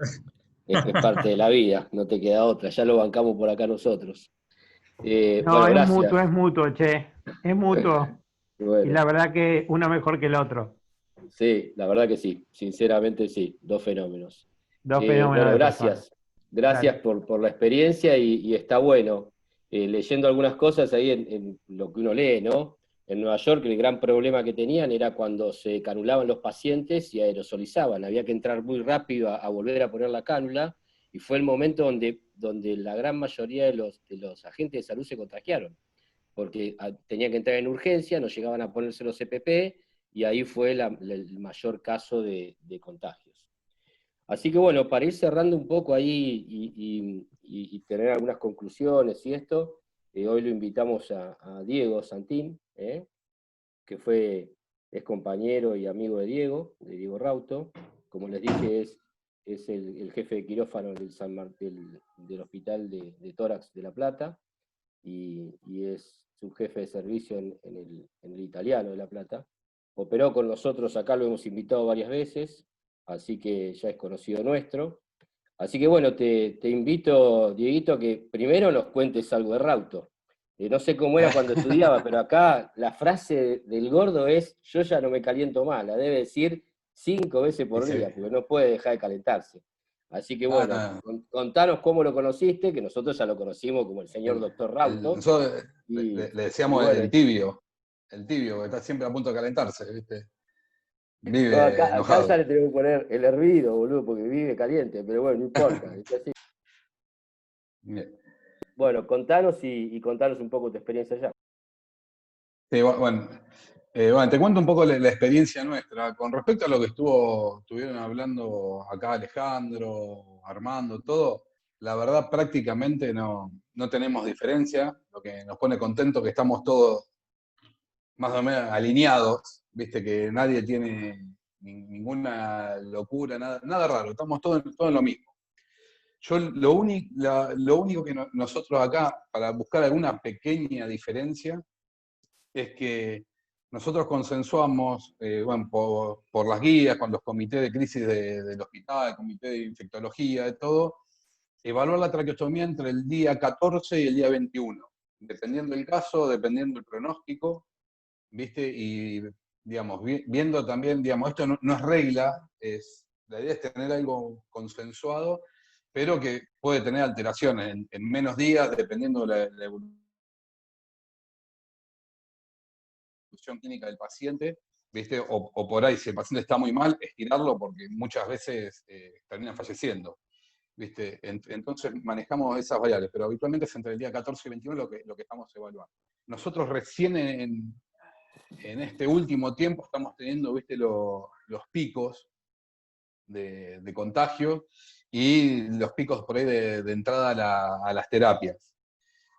S5: es parte de la vida, no te queda otra. Ya lo bancamos por acá nosotros.
S8: No,
S5: bueno,
S8: es
S5: gracias.
S8: mutuo, che. Es mutuo.
S5: Bueno.
S8: Y la verdad que uno mejor que el otro.
S5: Sí, la verdad que sí. Sinceramente sí. 2 fenómenos.
S8: Dos fenómenos.
S5: Bueno, gracias. Gracias por la experiencia y está bueno. Leyendo algunas cosas ahí en lo que uno lee, ¿no? En Nueva York el gran problema que tenían era cuando se canulaban los pacientes y aerosolizaban. Había que entrar muy rápido a volver a poner la cánula, y fue el momento donde la gran mayoría de los agentes de salud se contagiaron, porque tenían que entrar en urgencia, no llegaban a ponerse los EPP, y ahí fue el mayor caso de contagios. Así que bueno, para ir cerrando un poco ahí y tener algunas conclusiones y esto, hoy lo invitamos a Diego Santín, que es compañero y amigo de Diego Rauto. Como les dije, es el jefe de quirófano del Hospital de Tórax de La Plata, y es su jefe de servicio en el Italiano de La Plata. Operó con nosotros acá, lo hemos invitado varias veces, así que ya es conocido nuestro. Así que bueno, te invito, Dieguito, a que primero nos cuentes algo de Rauto. No sé cómo era cuando estudiaba, pero acá la frase del gordo es: yo ya no me caliento más, la debe decir 5 veces por día, porque no puede dejar de calentarse. Así que bueno, contanos cómo lo conociste, que nosotros ya lo conocimos como el señor doctor Rauto.
S3: Nosotros le decíamos bueno, el tibio, que está siempre a punto de calentarse, ¿viste? Vive
S5: no, acá
S3: enojado.
S5: Ya le tenemos que poner el hervido, boludo, porque vive caliente, pero bueno, no importa. Así. Bueno, contanos y contanos un poco tu experiencia allá.
S3: Sí, bueno, te cuento un poco la experiencia nuestra. Con respecto a lo que estuvieron hablando acá Alejandro, Armando, todo, la verdad prácticamente no tenemos diferencia. Lo que nos pone contento que estamos todos más o menos alineados, viste que nadie tiene ninguna locura, nada raro, estamos todos en lo mismo. Yo lo único que nosotros acá, para buscar alguna pequeña diferencia, es que nosotros consensuamos, por las guías, con los comités de crisis del hospital, el comité de infectología, de todo, evaluar la traqueostomía entre el día 14 y el día 21, dependiendo del caso, dependiendo del pronóstico, ¿viste? Y, digamos, viendo también, digamos, esto no es regla, la idea es tener algo consensuado, pero que puede tener alteraciones en menos días, dependiendo de la evolución clínica del paciente, ¿viste? O por ahí, si el paciente está muy mal, estirarlo porque muchas veces termina falleciendo, ¿viste? Entonces manejamos esas variables, pero habitualmente es entre el día 14 y 21 lo que estamos evaluando. Nosotros recién en este último tiempo estamos teniendo, ¿viste? Los picos de contagio y los picos por ahí de entrada a las terapias.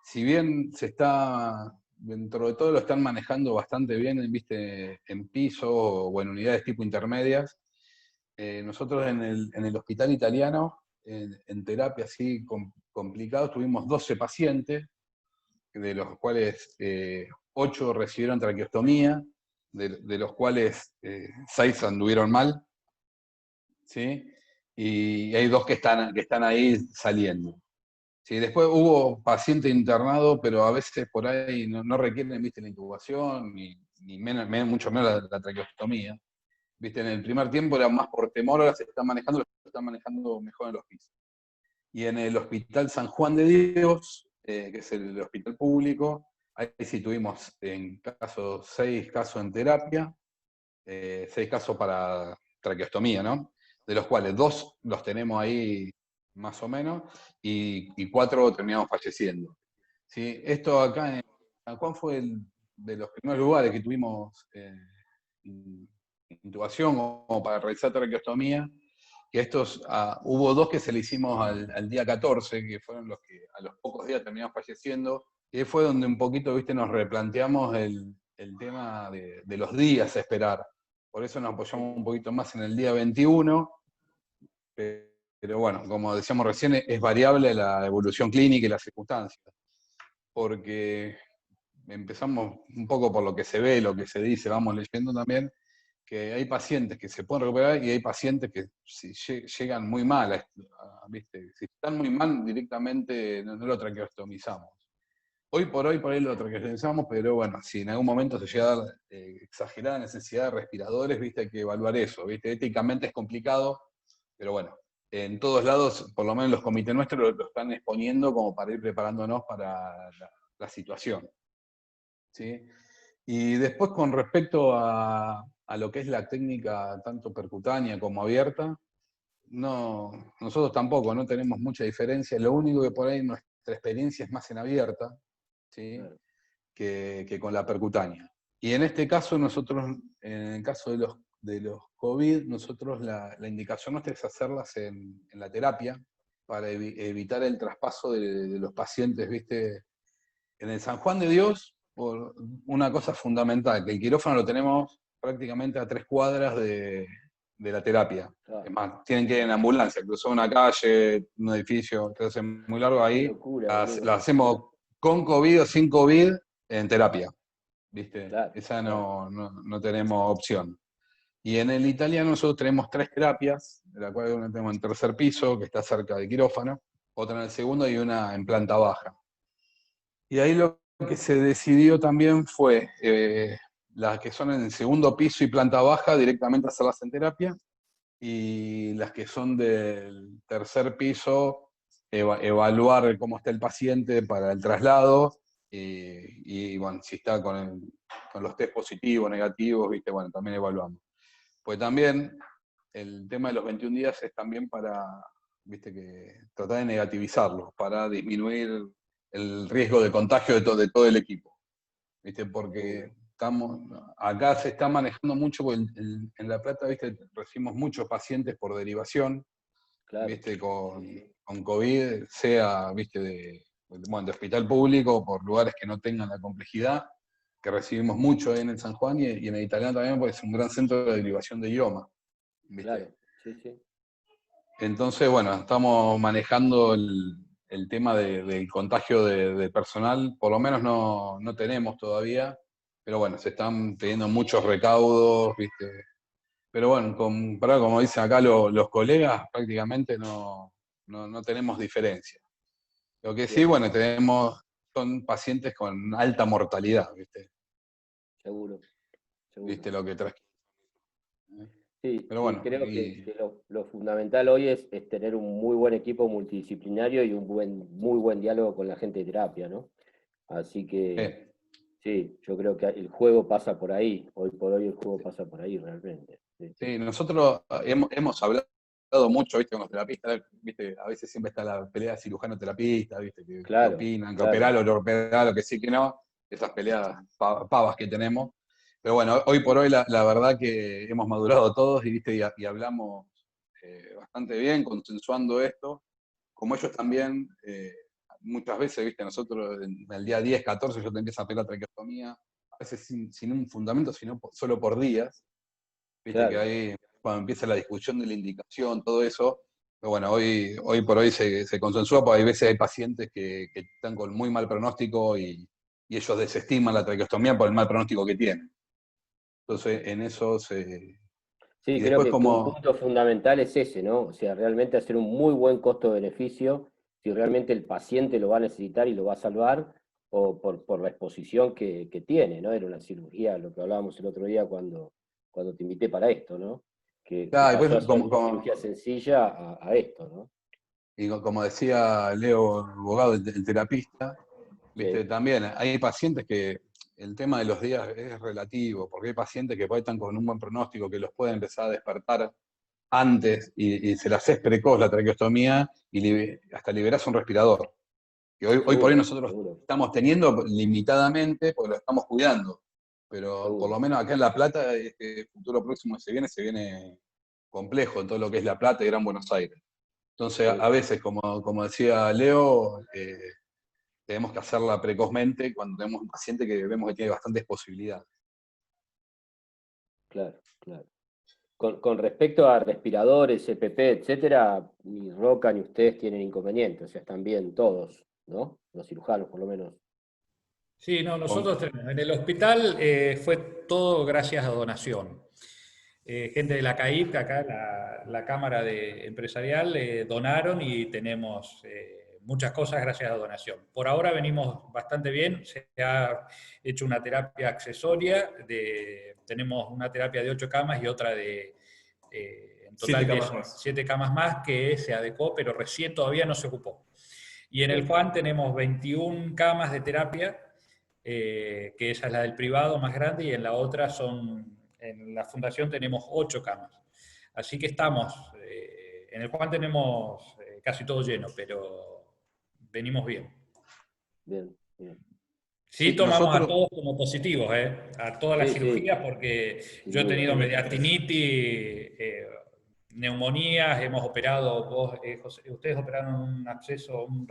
S3: Si bien dentro de todo lo están manejando bastante bien, ¿viste? En piso o en unidades tipo intermedias, nosotros en el hospital italiano, en terapia así complicados, tuvimos 12 pacientes, de los cuales 8 recibieron traqueostomía, de los cuales 6 anduvieron mal, ¿sí? Y hay 2 que están ahí saliendo. Sí, después hubo paciente internado, pero a veces por ahí no requieren, ¿viste? La intubación, ni mucho menos la traqueostomía. ¿Viste? En el primer tiempo era más por temor, ahora se están manejando mejor en los pisos. Y en el Hospital San Juan de Dios, que es el hospital público, ahí sí tuvimos 6 casos en terapia, 6 casos para traqueostomía, ¿no? De los cuales 2 los tenemos ahí más o menos, y 4 terminamos falleciendo. ¿Sí? Esto acá en San Juan fue de los primeros lugares que tuvimos intubación o para realizar traqueostomía, que hubo 2 que se le hicimos al día 14, que fueron los que a los pocos días terminamos falleciendo, y fue donde un poquito, ¿viste? Nos replanteamos el tema de los días a esperar. Por eso nos apoyamos un poquito más en el día 21, pero bueno, como decíamos recién, es variable la evolución clínica y las circunstancias, porque empezamos un poco por lo que se ve, lo que se dice, vamos leyendo también, que hay pacientes que se pueden recuperar y hay pacientes que si llegan muy mal, ¿viste? Si están muy mal directamente no lo traqueostomizamos. Hoy por ahí lo traqueostomizamos, pero bueno, si en algún momento se llega a dar exagerada necesidad de respiradores, ¿viste? Hay que evaluar eso, ¿viste? Éticamente es complicado, pero bueno, en todos lados, por lo menos los comités nuestros lo están exponiendo como para ir preparándonos para la situación, ¿sí? Y después con respecto a lo que es la técnica tanto percutánea como abierta, nosotros tampoco, no tenemos mucha diferencia. Lo único que por ahí nuestra experiencia es más en abierta, ¿sí? que con la percutánea. Y en este caso, nosotros, en el caso de los COVID, nosotros la indicación nuestra es hacerlas en la terapia para evitar el traspaso de los pacientes, ¿viste? En el San Juan de Dios, por una cosa fundamental, que el quirófano lo tenemos prácticamente a 3 cuadras de la terapia.
S5: Claro.
S3: Es más, tienen que ir en ambulancia, cruzar una calle, un edificio, entonces es muy largo ahí.
S5: Qué locura,
S3: La hacemos con COVID o sin COVID en terapia, ¿viste?
S5: Claro,
S3: Esa no tenemos opción. Y en el italiano nosotros tenemos 3 terapias, de la cual una tenemos en tercer piso, que está cerca del quirófano, otra en el segundo y una en planta baja. Y ahí lo que se decidió también fue las que son en el segundo piso y planta baja, directamente hacerlas en terapia, y las que son del tercer piso, evaluar cómo está el paciente para el traslado, y bueno, si está con los test positivos, negativos, ¿viste? Bueno, también evaluamos. Pues también el tema de los 21 días es también para, ¿viste? Que tratar de negativizarlos, para disminuir el riesgo de contagio de todo el equipo. ¿viste? Porque acá se está manejando mucho, porque en La Plata, ¿viste? Recibimos muchos pacientes por derivación,
S5: Claro.
S3: ¿viste? Con COVID, sea, ¿viste? de hospital público o por lugares que no tengan la complejidad, que recibimos mucho ahí en el San Juan y en el italiano también, porque es un gran centro de derivación de idioma, ¿viste?
S5: Claro, sí, sí.
S3: Entonces, bueno, estamos manejando el tema del contagio de personal, por lo menos no tenemos todavía, pero bueno, se están teniendo muchos recaudos, ¿viste? Pero bueno, como dicen acá los colegas, prácticamente no tenemos diferencia. Lo que sí,
S5: Bien.
S3: bueno, son pacientes con alta mortalidad, ¿viste?
S5: Seguro.
S3: ¿Viste lo que trae?
S5: Sí,
S3: Pero
S5: sí,
S3: bueno,
S5: creo que lo fundamental hoy es tener un muy buen equipo multidisciplinario y un muy buen diálogo con la gente de terapia, ¿no? Así que sí, yo creo que el juego pasa por ahí. Hoy por hoy el juego pasa por ahí realmente. Sí.
S3: Sí, nosotros hemos hablado mucho, ¿viste? Con los terapistas, ¿viste? A veces siempre está la pelea cirujano-terapista, ¿viste? Que
S5: Claro,
S3: opinan, que
S5: claro.
S3: operar o no operar, o que sí, que no. Esas peleas pavas que tenemos. Pero bueno, hoy por hoy la verdad que hemos madurado todos ¿viste? Y hablamos bastante bien, consensuando esto. Como ellos también, muchas veces, ¿viste? Nosotros en el día 10, 14, yo te empiezo a pegar traqueostomía, a veces sin un fundamento, sino solo por días. Viste que
S5: Claro.
S3: ahí, cuando empieza la discusión de la indicación, todo eso, pero bueno, hoy por hoy se consensúa, porque hay veces hay pacientes que están con muy mal pronóstico y ellos desestiman la traqueostomía por el mal pronóstico que tienen. Entonces, en eso
S5: Sí,
S3: y
S5: creo
S3: después
S5: que un
S3: como...
S5: punto fundamental es ese, ¿no? O sea, realmente hacer un muy buen costo-beneficio, si realmente el paciente lo va a necesitar y lo va a salvar, o por la exposición que tiene, ¿no? Era una cirugía, lo que hablábamos el otro día cuando te invité para esto, ¿no? Que
S3: Claro,
S5: pasó a
S3: después,
S5: ser una cirugía sencilla a esto, ¿no?
S3: y como decía Leo, abogado, el terapista, ¿viste?
S5: Sí,
S3: También hay pacientes que el tema de los días es relativo, porque hay pacientes que por ahí están con un buen pronóstico, que los pueden empezar a despertar antes y se le hace precoz la traqueostomía y hasta liberás un respirador. Que hoy por hoy
S5: seguro,
S3: nosotros
S5: seguro,
S3: estamos teniendo limitadamente porque lo estamos cuidando. Pero por
S5: seguro.
S3: lo menos acá en La Plata, este futuro próximo que se viene complejo en todo lo que es La Plata y Gran Buenos Aires. Entonces,
S5: Sí,
S3: a veces, como decía Leo, tenemos que hacerla precozmente cuando tenemos un paciente que vemos que tiene bastantes posibilidades.
S5: claro, claro. Con respecto a respiradores, CPP, etcétera, ni Roca ni ustedes tienen inconvenientes, o sea, están bien todos, ¿no? Los cirujanos, por lo menos.
S7: Sí, no, nosotros tenemos. En el hospital fue todo gracias a donación. Gente de la CAIP, acá la Cámara Empresarial, donaron y tenemos muchas cosas gracias a donación. Por ahora venimos bastante bien, se ha hecho una terapia accesoria, tenemos una terapia de 8 camas y otra en total 7 camas más que se adecuó, pero recién todavía no se ocupó. Y en el Juan tenemos 21 camas de terapia, que esa es la del privado más grande, y en la otra en la fundación tenemos 8 camas. Así que estamos, en el Juan tenemos casi todo lleno, pero venimos bien.
S5: Bien, bien.
S7: Sí,
S3: Sí,
S7: tomamos a
S3: nosotros,
S7: todos como positivos, a todas las
S5: Sí, sí,
S7: cirugías, porque
S5: sin
S7: yo he
S5: duda.
S7: tenido mediastinitis, neumonías, hemos operado, José, ustedes operaron un absceso, un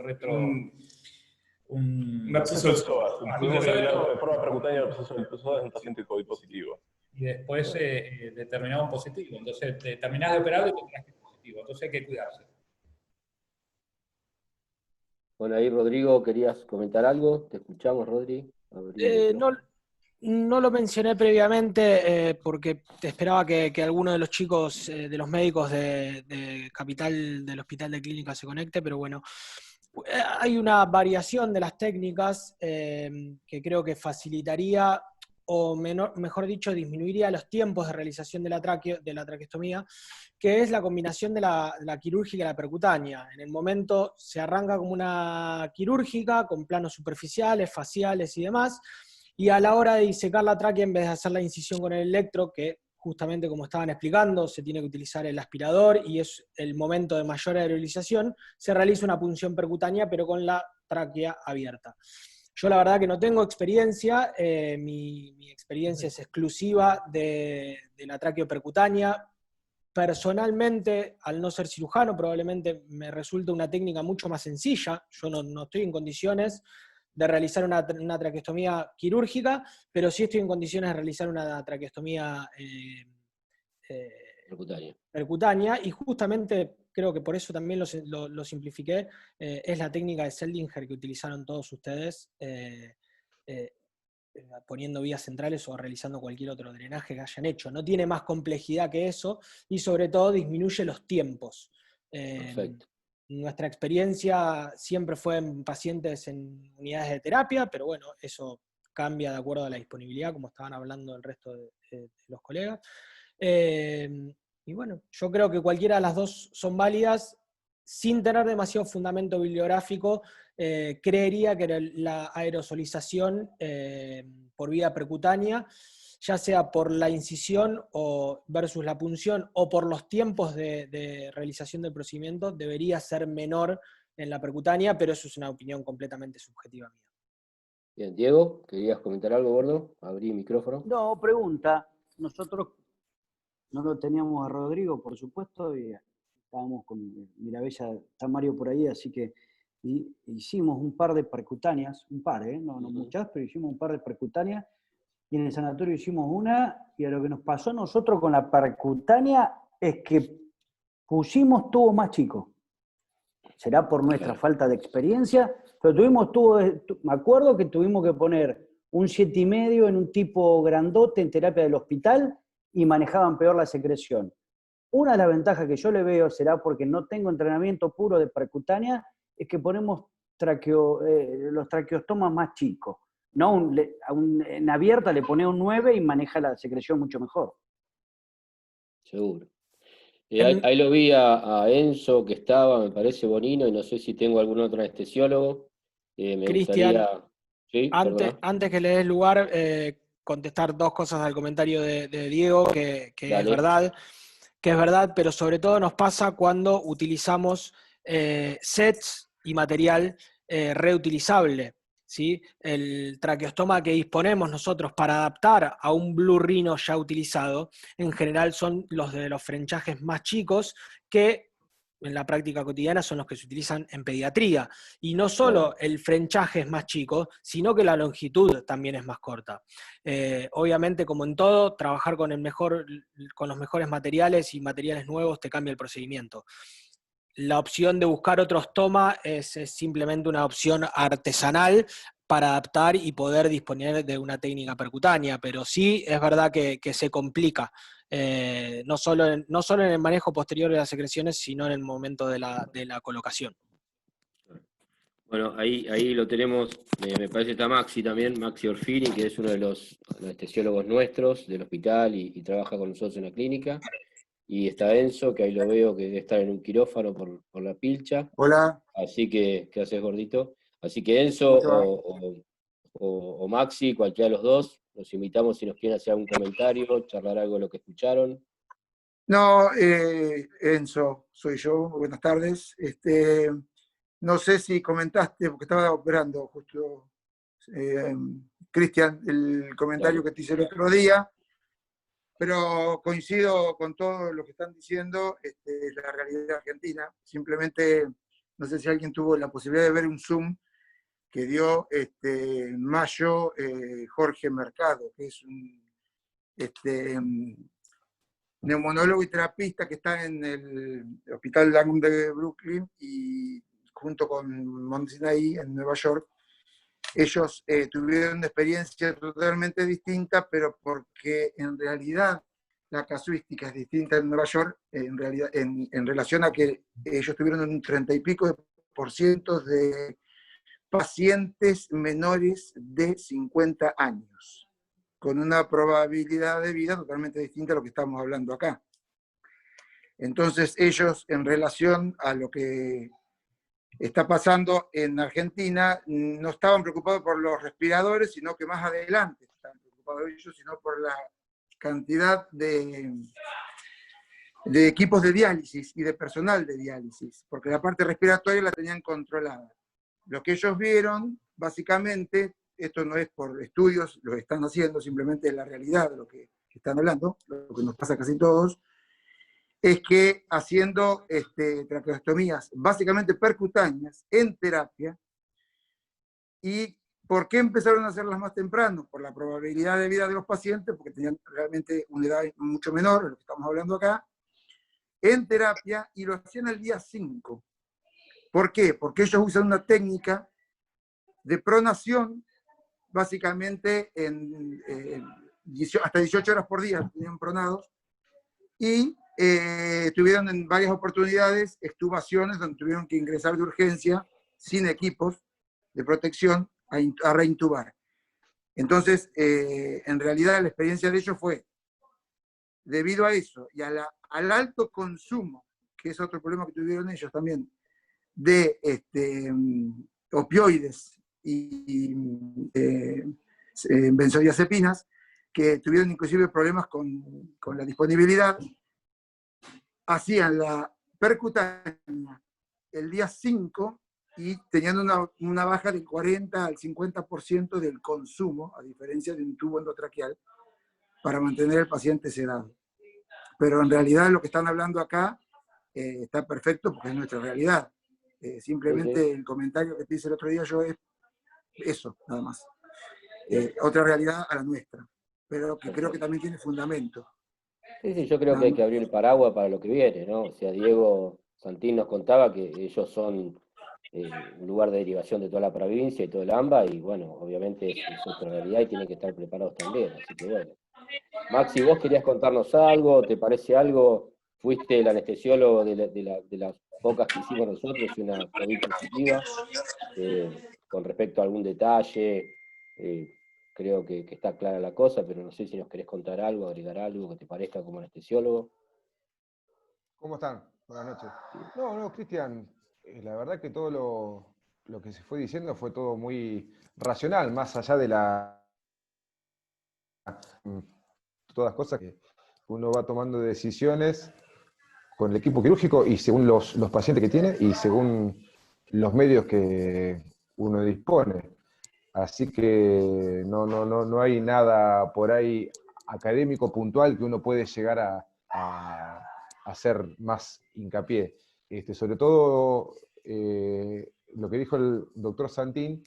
S9: absceso del psoas. Pudimos revelar de
S7: absceso,
S9: forma percutánea el absceso del psoas en un paciente COVID positivo.
S7: y después determinamos positivo. Entonces, terminás de operar y terminás positivo. Entonces hay que cuidarse.
S5: Bueno, ahí Rodrigo, ¿querías comentar algo? Te escuchamos, Rodri. Abrí el micrófono.
S2: No lo mencioné previamente porque esperaba que alguno de los chicos, de los médicos de Capital, del Hospital de Clínica se conecte, pero bueno, hay una variación de las técnicas que creo que facilitaría, o mejor dicho, disminuiría los tiempos de realización de la traqueostomía, que es la combinación de la quirúrgica y la percutánea. En el momento se arranca como una quirúrgica, con planos superficiales, faciales y demás, y a la hora de disecar la tráquea, en vez de hacer la incisión con el electro, que justamente como estaban explicando, se tiene que utilizar el aspirador y es el momento de mayor aerolización, se realiza una punción percutánea, pero con la tráquea abierta. Yo la verdad que no tengo experiencia, mi experiencia es exclusiva de la traqueopercutánea. Personalmente, al no ser cirujano, probablemente me resulta una técnica mucho más sencilla. Yo no estoy en condiciones de realizar una traqueostomía quirúrgica, pero sí estoy en condiciones de realizar una traqueostomía percutánea, y justamente creo que por eso también lo simplifiqué, es la técnica de Seldinger que utilizaron todos ustedes, poniendo vías centrales o realizando cualquier otro drenaje que hayan hecho. No tiene más complejidad que eso, y sobre todo disminuye los tiempos.
S5: Perfecto.
S2: Nuestra experiencia siempre fue en pacientes en unidades de terapia, pero bueno, eso cambia de acuerdo a la disponibilidad, como estaban hablando el resto de los colegas. Y bueno, yo creo que cualquiera de las dos son válidas. Sin tener demasiado fundamento bibliográfico, creería que la aerosolización por vía percutánea, ya sea por la incisión versus la punción o por los tiempos de realización del procedimiento, debería ser menor en la percutánea, pero eso es una opinión completamente subjetiva mía.
S5: Bien, Diego, ¿querías comentar algo, gordo? Abrí el micrófono.
S10: No, pregunta. Nosotros no lo teníamos a Rodrigo, por supuesto, y estábamos con Mirabella, está Mario por ahí, así que hicimos un par de percutáneas, no muchas, pero hicimos un par de percutáneas, y en el sanatorio hicimos una, y a lo que nos pasó a nosotros con la percutánea es que pusimos tubo más chico. Será por nuestra falta de experiencia, pero tuvimos me acuerdo que tuvimos que poner un 7,5 en un tipo grandote en terapia del hospital, y manejaban peor la secreción. Una de las ventajas que yo le veo, será porque no tengo entrenamiento puro de percutánea, es que ponemos los traqueostomas más chicos. No en abierta le pone un 9 y maneja la secreción mucho mejor.
S5: Seguro. Ahí lo vi a Enzo, que estaba, me parece Bonino, y no sé si tengo algún otro anestesiólogo. Me
S2: Cristian,
S5: gustaría... ¿Sí?
S2: antes que le des lugar, contestar dos cosas al comentario de Diego, que es verdad, pero sobre todo nos pasa cuando utilizamos sets y material reutilizable. ¿Sí? El traqueostoma que disponemos nosotros para adaptar a un Blue Rhino ya utilizado, en general son los de los frenchajes más chicos, que en la práctica cotidiana son los que se utilizan en pediatría. Y no solo el frenchaje es más chico, sino que la longitud también es más corta. Obviamente, como en todo, trabajar con los mejores materiales y materiales nuevos te cambia el procedimiento. La opción de buscar otro ostoma es simplemente una opción artesanal para adaptar y poder disponer de una técnica percutánea, pero sí es verdad que se complica, no solo en el manejo posterior de las secreciones, sino en el momento de la colocación.
S5: Bueno, ahí lo tenemos, me parece está Maxi también, Maxi Orfini, que es uno de los anestesiólogos nuestros del hospital y trabaja con nosotros en la clínica. Y está Enzo, que ahí lo veo que debe estar en un quirófano por la pilcha.
S11: Hola.
S5: Así que, ¿qué haces, gordito? Así que Enzo o Maxi, cualquiera de los dos, los invitamos si nos quieren hacer algún comentario, charlar algo de lo que escucharon.
S11: No, Enzo, soy yo, buenas tardes. No sé si comentaste, porque estaba operando justo, Cristian, el comentario que te hice el otro día, pero coincido con todo lo que están diciendo, la realidad argentina. Simplemente, no sé si alguien tuvo la posibilidad de ver un Zoom que dio en mayo Jorge Mercado, que es un neumonólogo y terapista que está en el Hospital Langone de Brooklyn y junto con Mount Sinai en Nueva York. Ellos tuvieron una experiencia totalmente distinta, pero porque en realidad la casuística es distinta en Nueva York, en relación a que ellos tuvieron un 30 y pico % de pacientes menores de 50 años, con una probabilidad de vida totalmente distinta a lo que estamos hablando acá. Entonces ellos, en relación a lo que está pasando en Argentina, no estaban preocupados por los respiradores, sino que más adelante estaban preocupados ellos, sino por la cantidad de equipos de diálisis y de personal de diálisis, porque la parte respiratoria la tenían controlada. Lo que ellos vieron básicamente, esto no es por estudios, lo están haciendo, simplemente es la realidad de lo que están hablando, lo que nos pasa a casi todos, es que haciendo traqueostomías básicamente percutáneas en terapia. ¿Y por qué empezaron a hacerlas más temprano? Por la probabilidad de vida de los pacientes, porque tenían realmente una edad mucho menor, de lo que estamos hablando acá, en terapia, y lo hacían el día 5. ¿Por qué? Porque ellos usan una técnica de pronación, básicamente hasta 18 horas por día tenían pronados, y tuvieron en varias oportunidades extubaciones donde tuvieron que ingresar de urgencia, sin equipos de protección, a reintubar. Entonces, en realidad la experiencia de ellos fue, debido a eso y al alto consumo, que es otro problema que tuvieron ellos también, de opioides y benzodiazepinas, que tuvieron inclusive problemas con la disponibilidad, hacían la percutánea el día 5 y teniendo una baja del 40 al 50% del consumo, a diferencia de un tubo endotraqueal, para mantener al paciente sedado. Pero en realidad lo que están hablando acá está perfecto porque es nuestra realidad. Simplemente el comentario que te hice el otro día yo es eso, nada más. Otra realidad a la nuestra, pero que creo que también tiene fundamento.
S5: Sí, yo creo que hay que abrir el paraguas para lo que viene, ¿no? O sea, Diego Santín nos contaba que ellos son un lugar de derivación de toda la provincia y todo el AMBA, y bueno, obviamente es otra realidad y tienen que estar preparados también, así que bueno. Maxi, ¿vos querías contarnos algo? ¿Te parece algo? Fuiste el anestesiólogo de las pocas que hicimos nosotros, y una COVID positiva. Con respecto a algún detalle, creo que está clara la cosa, pero no sé si nos querés contar algo, agregar algo que te parezca como anestesiólogo.
S12: ¿Cómo están? Buenas noches. No, Cristian, la verdad que todo lo que se fue diciendo fue todo muy racional, más allá de todas las cosas que uno va tomando decisiones con el equipo quirúrgico y según los pacientes que tiene y según los medios que uno dispone. Así que no hay nada por ahí académico puntual que uno puede llegar a hacer más hincapié. Sobre todo lo que dijo el doctor Santín,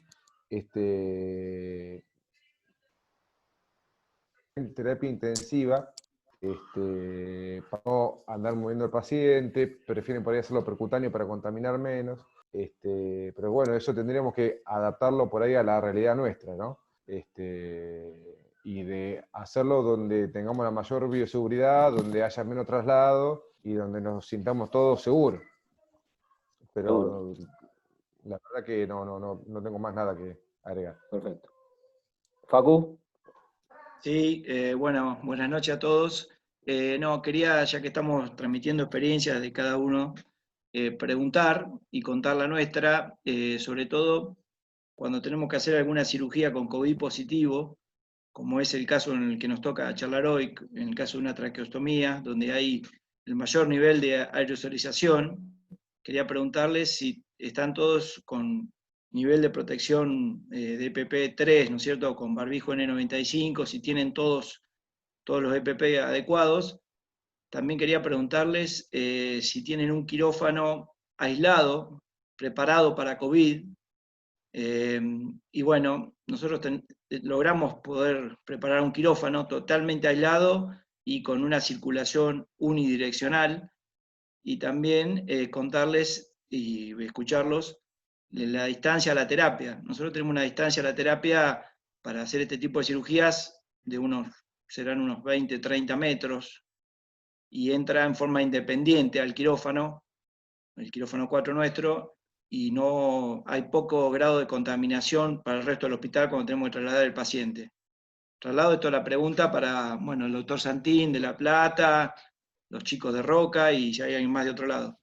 S12: en terapia intensiva, para no andar moviendo al paciente, prefieren por ahí hacerlo percutáneo para contaminar menos. Pero bueno, eso tendríamos que adaptarlo por ahí a la realidad nuestra, ¿no? Y de hacerlo donde tengamos la mayor bioseguridad, donde haya menos traslado y donde nos sintamos todos seguros. Pero la verdad que no tengo más nada que agregar.
S5: Perfecto. Facu.
S13: Sí, bueno, buenas noches a todos. Quería, ya que estamos transmitiendo experiencias de cada uno, preguntar y contar la nuestra, sobre todo cuando tenemos que hacer alguna cirugía con COVID positivo, como es el caso en el que nos toca charlar hoy, en el caso de una traqueostomía, donde hay el mayor nivel de aerosolización. Quería preguntarles si están todos con nivel de protección de EPP3, ¿no es cierto?, con barbijo N95, si tienen todos los EPP adecuados. También quería preguntarles si tienen un quirófano aislado, preparado para COVID. Y bueno, nosotros logramos poder preparar un quirófano totalmente aislado y con una circulación unidireccional. Y también contarles y escucharlos la distancia a la terapia. Nosotros tenemos una distancia a la terapia para hacer este tipo de cirugías serán unos 20, 30 metros, y entra en forma independiente al quirófano, el quirófano 4 nuestro, y no hay poco grado de contaminación para el resto del hospital cuando tenemos que trasladar al paciente. Traslado esto a la pregunta para el doctor Santín de La Plata, los chicos de Roca, y si hay alguien más de otro lado.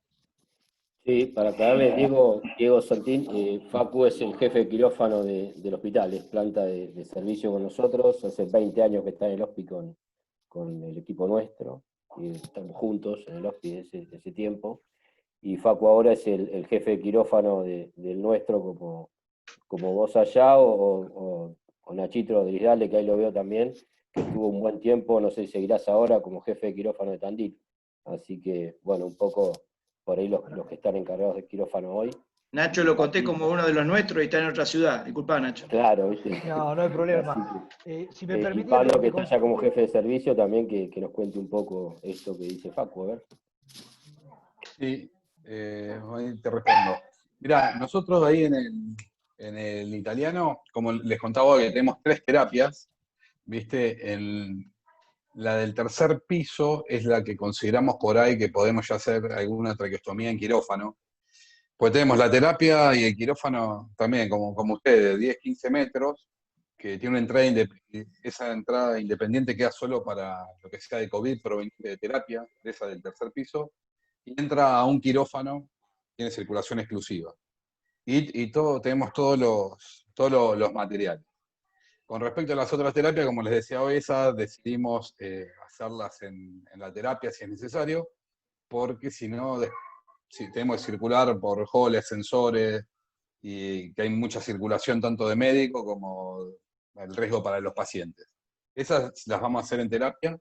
S5: Sí, para aclararle, Diego Santín, Facu es el jefe de quirófano del hospital, es planta de servicio con nosotros, hace 20 años que está en el hospital con el equipo nuestro, y estamos juntos en el hospital desde ese tiempo, y Facu ahora es el jefe de quirófano del nuestro como vos allá, o Nachito Rodríguez, que ahí lo veo también, que estuvo un buen tiempo, no sé si seguirás ahora como jefe de quirófano de Tandil. Así que, bueno, un poco por ahí los que están encargados de quirófano hoy.
S13: Nacho lo conté como uno de los nuestros y está en otra ciudad. Disculpa, Nacho.
S5: Claro, ¿viste?
S14: No, no hay problema. Si me
S5: Y
S14: permitís,
S5: Pablo,
S14: te
S5: que está ya como jefe de servicio, también que nos cuente un poco esto que dice Facu, a ver.
S3: Sí, ahí te respondo. Mirá, nosotros ahí en el italiano, como les contaba hoy, tenemos 3 terapias, ¿viste? La del tercer piso es la que consideramos por ahí que podemos ya hacer alguna traqueostomía en quirófano. Pues tenemos la terapia y el quirófano también, como ustedes, 10, 15 metros, que tiene una entrada esa entrada independiente queda solo para lo que sea de COVID proveniente de terapia, de esa del tercer piso, y entra a un quirófano, tiene circulación exclusiva. Y tenemos todos los materiales. Con respecto a las otras terapias, como les decía hoy, esas decidimos hacerlas en la terapia si es necesario, porque si no, si tenemos que circular por halls, sensores, y que hay mucha circulación tanto de médico como el riesgo para los pacientes. Esas las vamos a hacer en terapia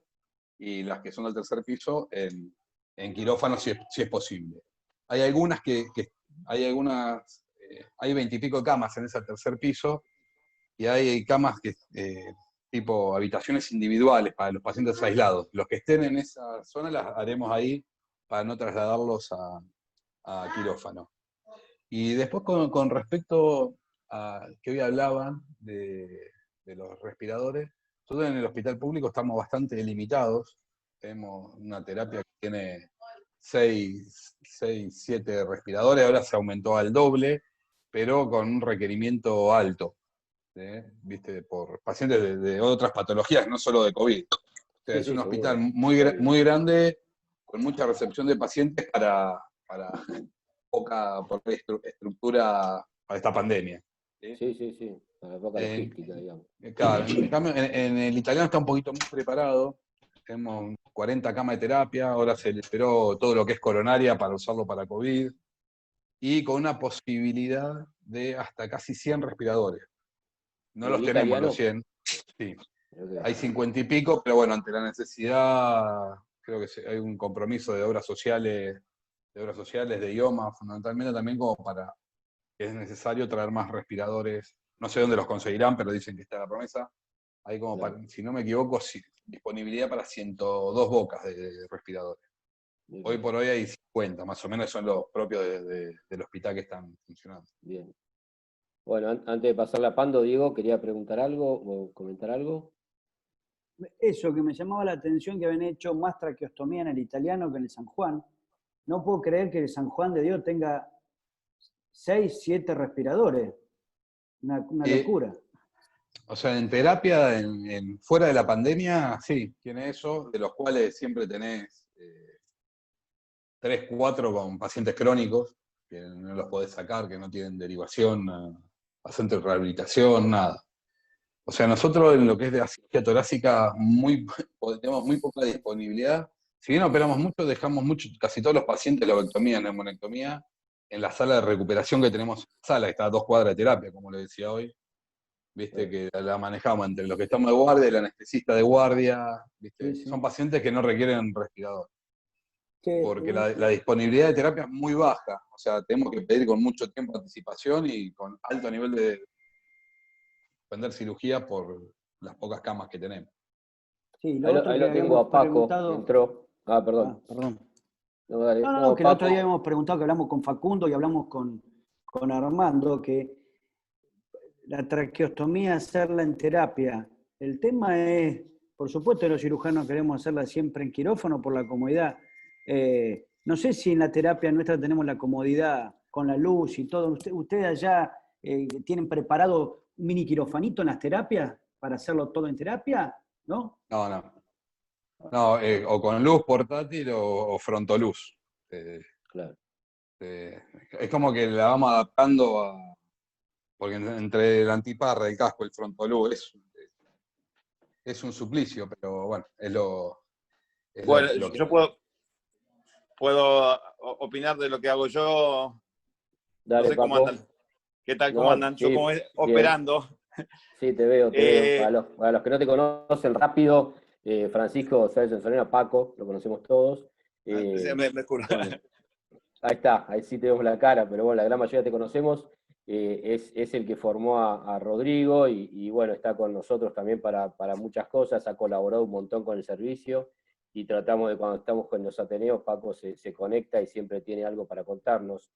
S3: y las que son del tercer piso en quirófano si es posible. Hay algunas hay 20 y pico de camas en ese tercer piso y hay camas que tipo habitaciones individuales para los pacientes aislados. Los que estén en esa zona las haremos ahí para no trasladarlos a quirófano. Y después con respecto a que hoy hablaban de los respiradores, nosotros en el hospital público estamos bastante limitados. Tenemos una terapia que tiene 6, 7 respiradores, ahora se aumentó al doble, pero con un requerimiento alto, ¿viste? Por pacientes de otras patologías, no solo de COVID. O sea, es un hospital muy grande, con mucha recepción de pacientes para poca estructura para esta pandemia.
S5: Sí, para poca logística, digamos.
S3: Claro, en cambio, en el italiano está un poquito más preparado. Tenemos 40 camas de terapia, ahora se le esperó todo lo que es coronaria para usarlo para COVID, y con una posibilidad de hasta casi 100 respiradores. No los tenemos los 100, sí. Hay 50 y pico, pero bueno, ante la necesidad, creo que hay un compromiso de obras sociales, de IOMA, fundamentalmente también como para que es necesario traer más respiradores. No sé dónde los conseguirán, pero dicen que está la promesa. Hay como, si no me equivoco, disponibilidad para 102 bocas de respiradores. Hoy por hoy hay 50, más o menos son los propios del hospital que están funcionando.
S5: Bien. Bueno, antes de pasar la Pando, Diego, quería preguntar algo o comentar algo.
S10: Eso, que me llamaba la atención que habían hecho más traqueostomía en el italiano que en el San Juan. No puedo creer que el San Juan de Dios tenga 6, 7 respiradores. Una locura.
S3: O sea, en terapia, fuera de la pandemia, sí, tiene eso, de los cuales siempre tenés 3, 4 con pacientes crónicos, que no los podés sacar, que no tienen derivación a centro de rehabilitación, nada. O sea, nosotros en lo que es de cirugía torácica tenemos muy poca disponibilidad. Si bien operamos mucho, dejamos casi todos los pacientes de lobectomía, neumonectomía, en la sala de recuperación que tenemos en la sala, que está a 2 cuadras de terapia, como le decía hoy. Viste que la manejamos entre los que estamos de guardia, el anestesista de guardia, ¿viste? Sí. Son pacientes que no requieren respirador. Porque la disponibilidad de terapia es muy baja. O sea, tenemos que pedir con mucho tiempo de anticipación y con alto nivel de suspender cirugía por las pocas camas que tenemos.
S10: Sí,
S5: ahí lo tengo a Paco, entró. Perdón.
S10: No, dale. No, que el otro día habíamos preguntado, que hablamos con Facundo y hablamos con Armando, que la traqueostomía, hacerla en terapia. El tema es, por supuesto, los cirujanos queremos hacerla siempre en quirófano por la comodidad. No sé si en la terapia nuestra tenemos la comodidad con la luz y todo. ¿Ustedes allá tienen preparado un mini quirofanito en las terapias para hacerlo todo en terapia? ¿No?
S3: No, o con luz portátil o frontoluz.
S5: Claro.
S3: Es como que la vamos adaptando porque entre el antiparra, el casco, el frontoluz es un suplicio, pero bueno,
S15: yo puedo opinar de lo que hago yo.
S5: Dale,
S15: no sé cómo andan. ¿Qué tal? ¿Cómo
S5: No,
S15: andan? Yo
S5: sí,
S15: como
S5: bien.
S15: operando.
S5: Sí, te veo, te veo.
S15: Eh,
S5: A los que no te conocen rápido, Francisco Sáenz Solena, Paco, lo conocemos todos.
S15: me juro.
S5: Bueno, ahí está, ahí sí tenemos la cara, pero bueno, la gran mayoría te conocemos. Es el que formó a Rodrigo y bueno, está con nosotros también para muchas cosas, ha colaborado un montón con el servicio y tratamos de cuando estamos con los Ateneos, Paco se conecta y siempre tiene algo para contarnos.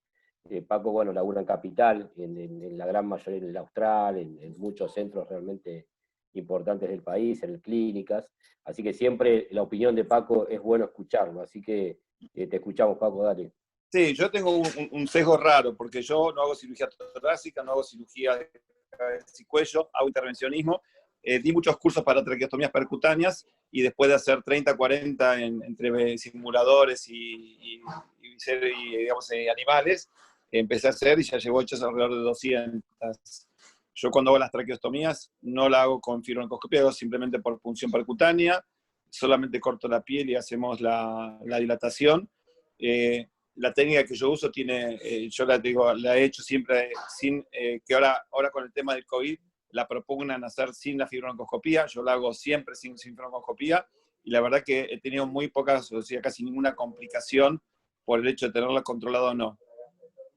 S5: Paco, bueno, labura en Capital, en la gran mayoría, en el Austral, en muchos centros realmente importantes del país, en clínicas, así que siempre la opinión de Paco es bueno escucharlo, así que te escuchamos, Paco, dale.
S15: Sí, yo tengo un sesgo raro, porque yo no hago cirugía torácica, no hago cirugía de cabeza y cuello, hago intervencionismo. Di muchos cursos para traqueostomías percutáneas y después de hacer 30, 40 entre simuladores y digamos, animales, empecé a hacer y ya llevo hechas alrededor de 200. Yo cuando hago las traqueostomías no la hago con fibroncoscopia, hago simplemente por punción percutánea, solamente corto la piel y hacemos la dilatación. La técnica que yo uso tiene, yo la he hecho siempre sin, que ahora con el tema del COVID la propugnan hacer sin la fibroncoscopía, yo la hago siempre sin fibroncoscopía, y la verdad que he tenido muy pocas, o sea, casi ninguna complicación por el hecho de tenerla controlada o no.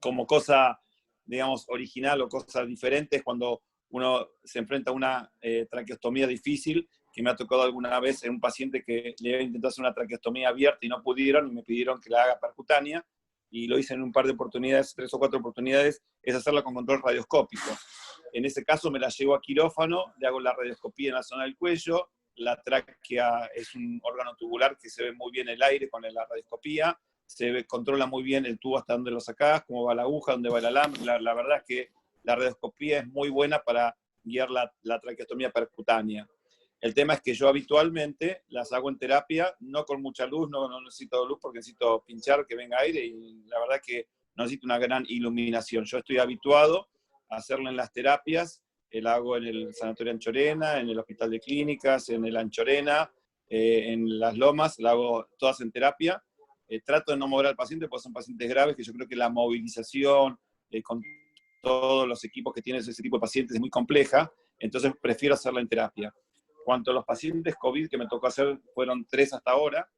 S15: Como cosa, digamos, original o cosa diferente es cuando uno se enfrenta a una traqueostomía difícil, que me ha tocado alguna vez en un paciente que le había intentado hacer una traqueostomía abierta y no pudieron, y me pidieron que la haga percutánea, y lo hice en un par de oportunidades, 3 o 4 oportunidades, es hacerla con control radioscópico. En ese caso me la llevo a quirófano, le hago la radioscopía en la zona del cuello, la tráquea es un órgano tubular que se ve muy bien el aire con la radioscopía, controla muy bien el tubo hasta dónde lo sacás, cómo va la aguja, dónde va el alambre. La verdad es que la radioscopía es muy buena para guiar la traqueostomía percutánea. El tema es que yo habitualmente las hago en terapia, no con mucha luz, no necesito luz porque necesito pinchar, que venga aire, y la verdad es que no necesito una gran iluminación. Yo estoy habituado a hacerla en las terapias, la hago en el Sanatorio Anchorena, en el Hospital de Clínicas, en el Anchorena, en Las Lomas, la hago todas en terapia. Trato de no mover al paciente porque son pacientes graves, que yo creo que la movilización con todos los equipos que tiene ese tipo de pacientes es muy compleja, entonces prefiero hacerla en terapia. Cuanto a los pacientes COVID que me tocó hacer, fueron 3 hasta ahora,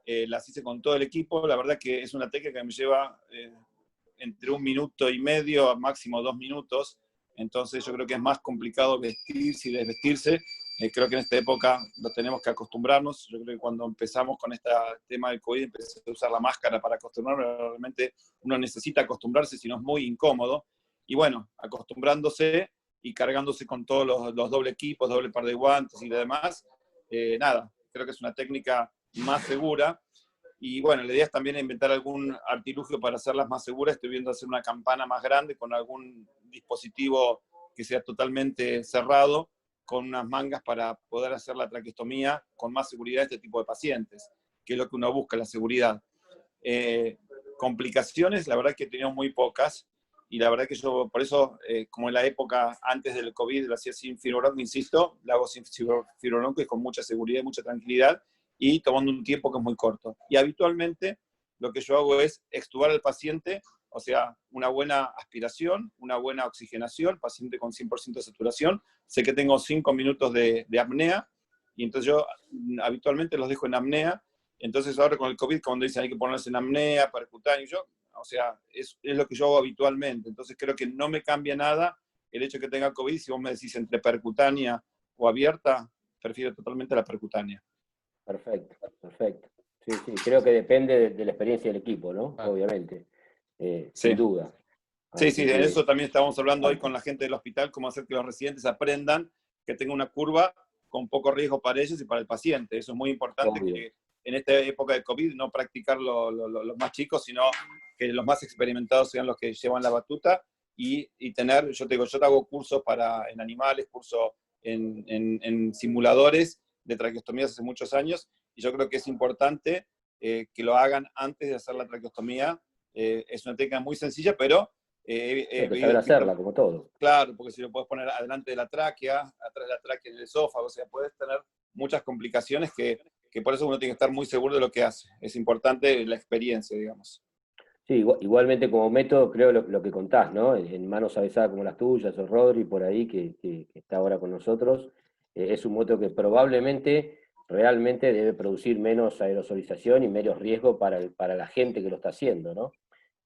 S15: las hice con todo el equipo. La verdad que es una técnica que me lleva entre 1 minuto y medio a máximo 2 minutos, entonces yo creo que es más complicado vestirse y desvestirse. Creo que en esta época lo tenemos que acostumbrarnos. Yo creo que cuando empezamos con este tema del COVID, empecé a usar la máscara para acostumbrarme. Realmente uno necesita acostumbrarse, si no es muy incómodo. Y bueno, acostumbrándose y cargándose con todos los doble equipos, doble par de guantes y demás, nada, creo que es una técnica más segura. Y bueno, la idea es también inventar algún artilugio para hacerlas más seguras. Estoy viendo hacer una campana más grande con algún dispositivo que sea totalmente cerrado, con unas mangas para poder hacer la traqueostomía con más seguridad a este tipo de pacientes, que es lo que uno busca, la seguridad. Complicaciones, la verdad es que he tenido muy pocas, y la verdad que yo, por eso, como en la época antes del COVID lo hacía sin fibroronco, insisto, la hago sin fibroronco y con mucha seguridad y mucha tranquilidad, y tomando un tiempo que es muy corto. Y habitualmente lo que yo hago es extubar al paciente, o sea, una buena aspiración, una buena oxigenación, paciente con 100% de saturación. Sé que tengo 5 minutos de apnea, y entonces yo habitualmente los dejo en apnea. Entonces ahora con el COVID, cuando dicen hay que ponerse en apnea, percutáneo, o sea, es lo que yo hago habitualmente. Entonces creo que no me cambia nada el hecho de que tenga COVID. Si vos me decís entre percutánea o abierta, prefiero totalmente la percutánea.
S5: Perfecto, perfecto. Sí, sí, creo que depende de la experiencia del equipo, ¿no? Obviamente, sin duda.
S15: Sí, sí,
S5: Así
S15: de
S5: que,
S15: eso también estábamos hablando hoy con la gente del hospital, cómo hacer que los residentes aprendan que tenga una curva con poco riesgo para ellos y para el paciente. Eso es muy importante,
S5: obvio.
S15: que en esta época de COVID no practicar los más chicos, sino que los más experimentados sean los que llevan la batuta, y tener, yo te digo, yo te hago cursos en animales, cursos en simuladores de traqueostomías hace muchos años, y yo creo que es importante que lo hagan antes de hacer la traqueostomía. Es una técnica muy sencilla, pero
S5: hay que saber hacerla, como todo.
S15: Claro, porque si lo puedes poner adelante de la tráquea, atrás de la tráquea en el esófago, o sea, puedes tener muchas complicaciones que por eso uno tiene que estar muy seguro de lo que hace. Es importante la experiencia, digamos.
S5: Sí, igualmente como método, creo lo que contás, ¿no? En manos avesadas como las tuyas, o Rodri por ahí, que está ahora con nosotros, es un método que probablemente realmente debe producir menos aerosolización y menos riesgo para la gente que lo está haciendo, ¿no?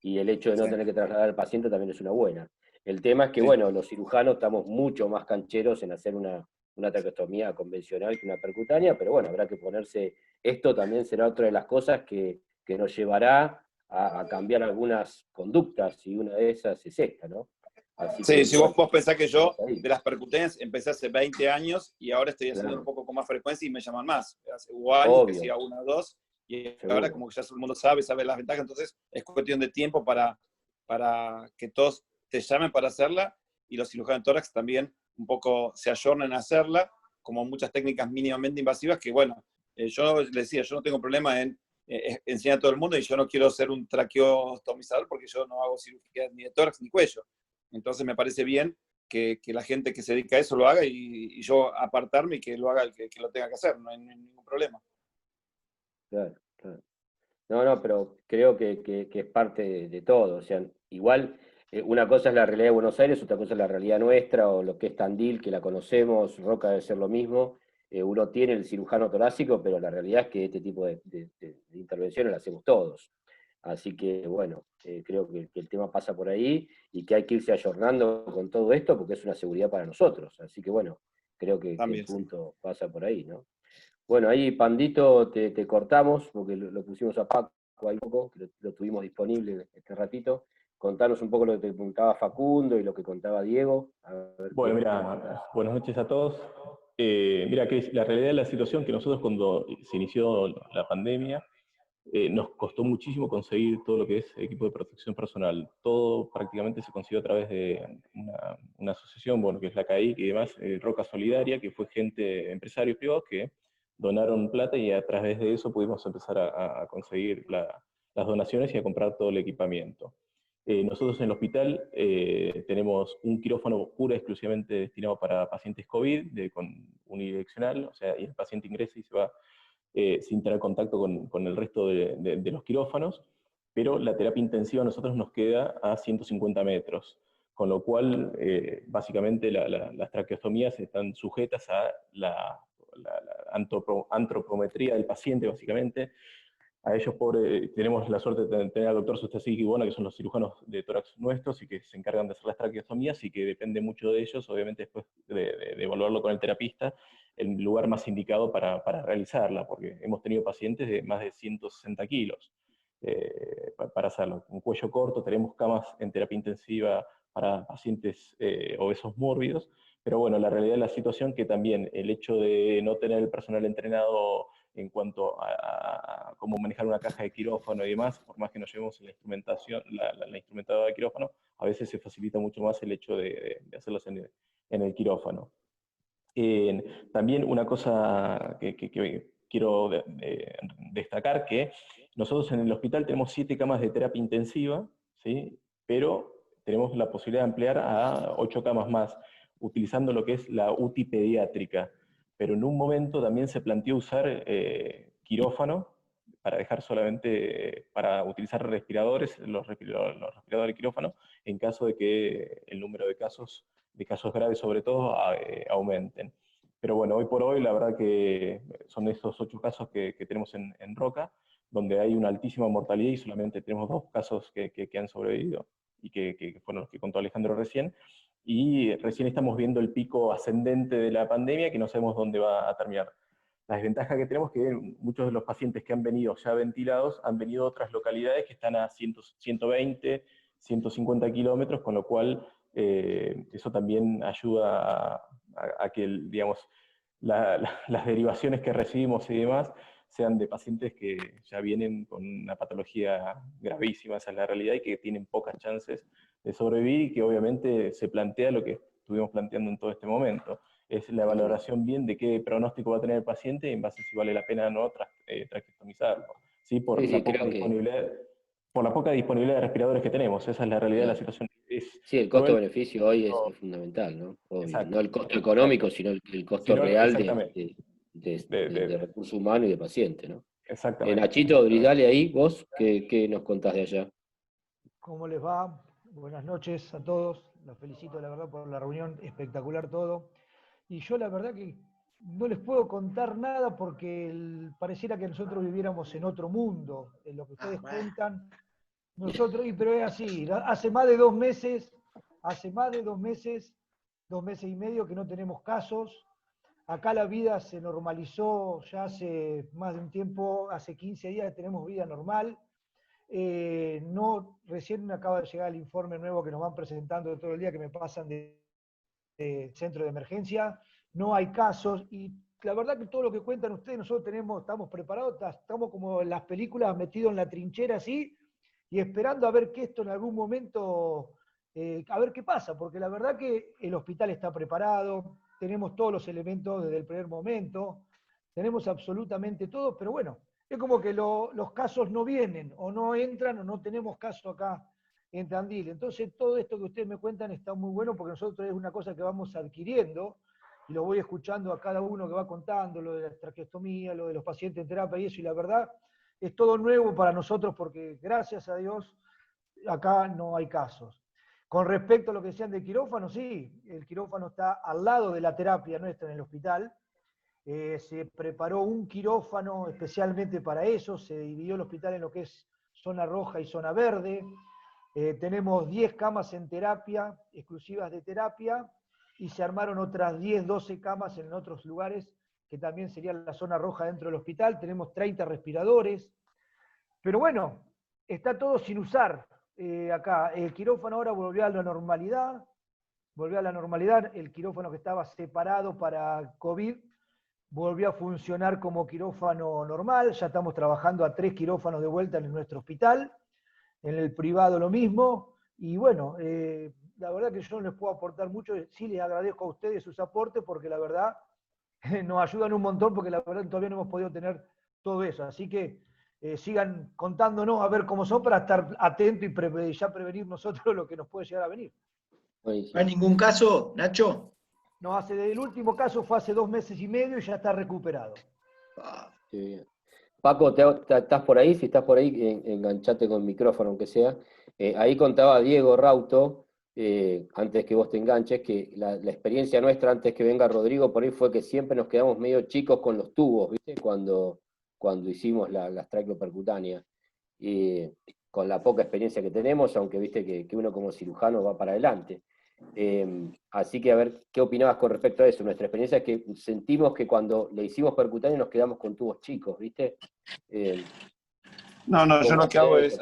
S5: Y el hecho de no
S15: Sí,
S5: tener que trasladar al paciente también es una buena. El tema es que,
S15: sí,
S5: bueno, los cirujanos estamos mucho más cancheros en hacer una traqueostomía convencional que una percutánea, pero bueno, habrá que ponerse, esto también será otra de las cosas que nos llevará a cambiar algunas conductas, y una de esas es esta, ¿no? Así
S15: sí,
S5: que,
S15: si
S5: bueno,
S15: vos pensás que yo
S5: estamos ahí.
S15: de las percutencias empecé hace 20 años y ahora estoy haciendo un
S5: Claro,
S15: poco con más frecuencia y me llaman más. Hubo años que
S5: obvio,
S15: hacía una o dos y ahora
S5: seguro.
S15: como que ya todo el mundo sabe las ventajas, entonces es cuestión de tiempo para que todos te llamen para hacerla y los cirujanos de tórax también un poco se ayornen a hacerla, como muchas técnicas mínimamente invasivas que, bueno, yo les decía, yo no tengo problema en enseñar a todo el mundo y yo no quiero ser un traqueostomizador porque yo no hago cirugía ni de tórax ni cuello. Entonces me parece bien que la gente que se dedica a eso lo haga y yo apartarme y que lo haga el que lo tenga que hacer, no hay ningún problema.
S5: Claro, claro. No, pero creo que es parte de todo. O sea, igual, una cosa es la realidad de Buenos Aires, otra cosa es la realidad nuestra, o lo que es Tandil, que la conocemos, Roca debe ser lo mismo. Uno tiene el cirujano torácico, pero la realidad es que este tipo de intervenciones las hacemos todos. Así que, bueno, creo que el tema pasa por ahí y que hay que irse ayornando con todo esto porque es una seguridad para nosotros. Así que, bueno, creo que el
S15: También, sí.
S5: punto pasa por ahí, ¿no? Bueno, ahí, Pandito, te cortamos, porque lo pusimos a Paco ahí poco, que lo tuvimos disponible este ratito. Contanos un poco lo que te preguntaba Facundo y lo que contaba Diego. A ver
S9: Bueno,
S5: qué nos contás.
S9: mira, buenas noches a todos. Mira, que la realidad de la situación que nosotros cuando se inició la pandemia, nos costó muchísimo conseguir todo lo que es equipo de protección personal. Todo prácticamente se consiguió a través de una asociación, bueno, que es la CAIC y demás, Roca Solidaria, que fue gente, empresarios privados que donaron plata y a través de eso pudimos empezar a conseguir las donaciones y a comprar todo el equipamiento. Nosotros en el hospital tenemos un quirófano pura y exclusivamente destinado para pacientes COVID, con unidireccional, o sea, y el paciente ingresa y se va sin tener contacto con el resto de los quirófanos, pero la terapia intensiva a nosotros nos queda a 150 metros, con lo cual básicamente las traqueostomías están sujetas a la antropometría del paciente, básicamente. A ellos tenemos la suerte de tener al doctor Sustasic y Bona, que son los cirujanos de tórax nuestros y que se encargan de hacer las traqueostomías y que depende mucho de ellos, obviamente después de evaluarlo con el terapista, el lugar más indicado para realizarla, porque hemos tenido pacientes de más de 160 kilos para hacerlo. Un cuello corto, tenemos camas en terapia intensiva para pacientes obesos mórbidos, pero bueno, la realidad de la situación que también el hecho de no tener el personal entrenado en cuanto a cómo manejar una caja de quirófano y demás, por más que nos llevemos la instrumentación, la instrumentadora de quirófano, a veces se facilita mucho más el hecho de hacerlos en el quirófano. También una cosa que quiero destacar, que nosotros en el hospital tenemos 7 camas de terapia intensiva, ¿sí? Pero tenemos la posibilidad de ampliar a 8 camas más, utilizando lo que es la UTI pediátrica. Pero en un momento también se planteó usar quirófano para dejar solamente, para utilizar respiradores, los respiradores de quirófano, en caso de que el número de casos graves sobre todo, aumenten. Pero bueno, hoy por hoy la verdad que son estos 8 casos que tenemos en Roca, donde hay una altísima mortalidad y solamente tenemos 2 casos que han sobrevivido y que fueron los que contó Alejandro recién. Y recién estamos viendo el pico ascendente de la pandemia que no sabemos dónde va a terminar. La desventaja que tenemos es que muchos de los pacientes que han venido ya ventilados han venido a otras localidades que están a 120, 150 kilómetros, con lo cual eso también ayuda a que, digamos, las derivaciones que recibimos y demás sean de pacientes que ya vienen con una patología gravísima, esa es la realidad, y que tienen pocas chances de sobrevivir, y que obviamente se plantea lo que estuvimos planteando en todo este momento. Es la valoración bien de qué pronóstico va a tener el paciente en base a si vale la pena o no traqueostomizarlo. ¿Sí? Por la poca disponibilidad de respiradores que tenemos, esa es la realidad de la situación.
S5: Sí, el costo-beneficio hoy es fundamental, ¿no? Obvio. No el costo económico, sino el costo real de recurso humano y de paciente, ¿no?
S9: Exactamente.
S5: Nachito, Bridale ahí, vos, ¿qué nos contás de allá?
S14: ¿Cómo les va? Buenas noches a todos. Los felicito, la verdad, por la reunión. Espectacular todo. Y yo, la verdad, que no les puedo contar nada porque pareciera que nosotros viviéramos en otro mundo. En lo que ustedes cuentan, nosotros, pero es así. Hace más de 2 meses, 2 meses y medio que no tenemos casos. Acá la vida se normalizó ya hace más de un tiempo, hace 15 días que tenemos vida normal. Recién acaba de llegar el informe nuevo que nos van presentando todo el día, que me pasan de centro de emergencia. No hay casos, y la verdad que todo lo que cuentan ustedes, nosotros estamos preparados, estamos como en las películas, metidos en la trinchera así, y esperando a ver que esto en algún momento, a ver qué pasa, porque la verdad que el hospital está preparado, tenemos todos los elementos desde el primer momento, tenemos absolutamente todo, pero bueno, es como que los casos no vienen, o no entran, o no tenemos caso acá en Tandil. Entonces, todo esto que ustedes me cuentan está muy bueno, porque nosotros es una cosa que vamos adquiriendo, y lo voy escuchando a cada uno que va contando, lo de la traqueostomía, lo de los pacientes en terapia y eso, y la verdad, es todo nuevo para nosotros, porque gracias a Dios, acá no hay casos. Con respecto a lo que decían del quirófano, sí, el quirófano está al lado de la terapia nuestra en el hospital. Se preparó un quirófano especialmente para eso, se dividió el hospital en lo que es zona roja y zona verde. Tenemos 10 camas en terapia, exclusivas de terapia, y se armaron otras 10, 12 camas en otros lugares, que también sería la zona roja dentro del hospital. Tenemos 30 respiradores. Pero bueno, está todo sin usar acá. El quirófano ahora volvió a la normalidad, el quirófano que estaba separado para COVID volvió a funcionar como quirófano normal. Ya estamos trabajando a 3 quirófanos de vuelta en nuestro hospital, en el privado lo mismo, y bueno, la verdad que yo no les puedo aportar mucho, sí les agradezco a ustedes sus aportes, porque la verdad nos ayudan un montón, porque la verdad todavía no hemos podido tener todo eso, así que sigan contándonos a ver cómo son, para estar atentos y ya prevenir nosotros lo que nos puede llegar a venir.
S13: ¿No hay ningún caso, Nacho?
S14: No, el último caso fue hace 2 meses y medio y ya está recuperado.
S5: Qué bien. Paco, ¿estás por ahí? Si estás por ahí, enganchate con el micrófono, aunque sea. Ahí contaba Diego Rauto, antes que vos te enganches, que la experiencia nuestra, antes que venga Rodrigo, por ahí fue que siempre nos quedamos medio chicos con los tubos, ¿viste? Cuando hicimos las traqueopercutáneas. Con la poca experiencia que tenemos, aunque viste que uno como cirujano va para adelante. Así que a ver, ¿qué opinabas con respecto a eso? Nuestra experiencia es que sentimos que cuando le hicimos percutáneo nos quedamos con tubos chicos, ¿viste?
S15: No, yo lo que hago es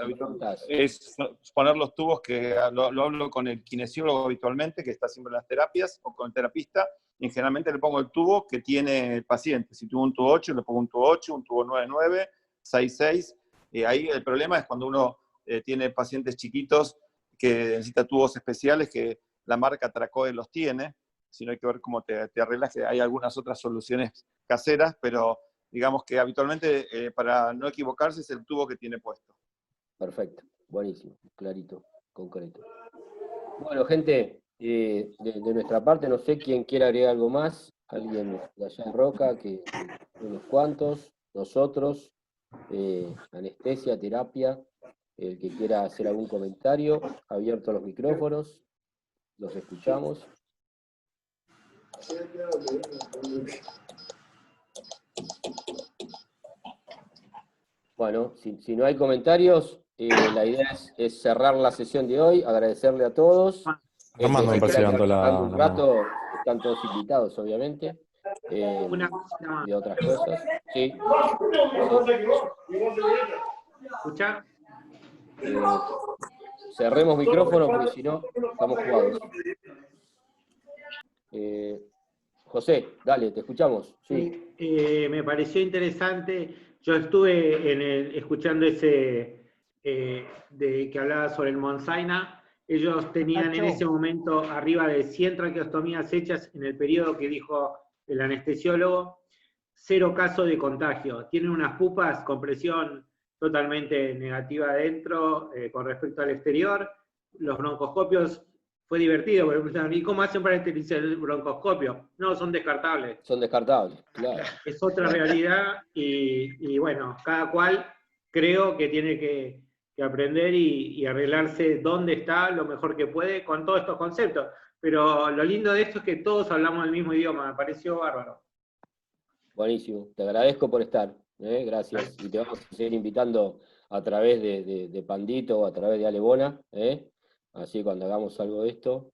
S15: poner los tubos, que lo hablo con el kinesiólogo habitualmente, que está siempre en las terapias, o con el terapista, y generalmente le pongo el tubo que tiene el paciente. Si tuvo un tubo 8, le pongo un tubo 8, un tubo 9, 6. Ahí el problema es cuando uno tiene pacientes chiquitos que necesita tubos especiales, que la marca Tracoe los tiene, si no hay que ver cómo te arreglas, que hay algunas otras soluciones caseras, pero digamos que habitualmente para no equivocarse es el tubo que tiene puesto.
S5: Perfecto, buenísimo, clarito, concreto. Bueno, gente, de nuestra parte, no sé quién quiere agregar algo más, alguien de allá en Roca, que unos cuantos, nosotros, anestesia, terapia, el que quiera hacer algún comentario, abiertos los micrófonos, los escuchamos. Bueno, si no hay comentarios, la idea es cerrar la sesión de hoy, agradecerle a todos.
S16: Armando, me parece levantó la
S5: un rato, están todos invitados, obviamente. De otras cosas. Sí.
S17: ¿Escucha?
S5: Cerremos micrófono porque si no, estamos jugados. José, dale, te escuchamos. Sí.
S17: Me pareció interesante. Yo estuve escuchando ese que hablaba sobre el Monsaina. Ellos tenían en ese momento arriba de 100 traqueostomías hechas en el periodo que dijo el anestesiólogo, 0 casos de contagio. Tienen unas pupas con presión totalmente negativa adentro con respecto al exterior. Los broncoscopios, fue divertido, porque me preguntaban, ¿y cómo hacen para esterilizar el broncoscopio? No, son descartables.
S5: Son descartables, claro.
S17: Es otra realidad y bueno, cada cual creo que tiene que que aprender y arreglarse dónde está lo mejor que puede con todos estos conceptos. Pero lo lindo de esto es que todos hablamos el mismo idioma, me pareció bárbaro.
S5: Buenísimo, te agradezco por estar, gracias. Y te vamos a seguir invitando a través de Pandito o a través de Alebona, así cuando hagamos algo de esto,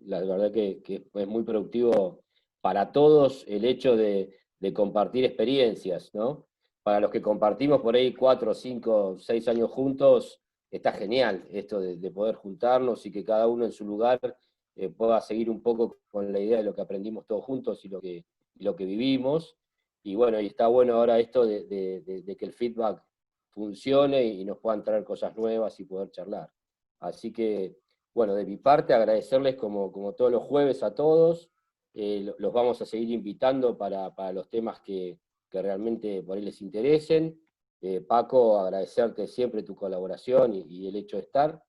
S5: la verdad que es muy productivo para todos el hecho de compartir experiencias, ¿no? Para los que compartimos por ahí 4, 5, 6 años juntos, está genial esto de poder juntarnos y que cada uno en su lugar pueda seguir un poco con la idea de lo que aprendimos todos juntos y lo que vivimos. Y bueno, y está bueno ahora esto de que el feedback funcione y nos puedan traer cosas nuevas y poder charlar. Así que, bueno, de mi parte agradecerles como todos los jueves a todos. Los vamos a seguir invitando para los temas que realmente por ahí les interesen. Paco, agradecerte siempre tu colaboración y el hecho de estar.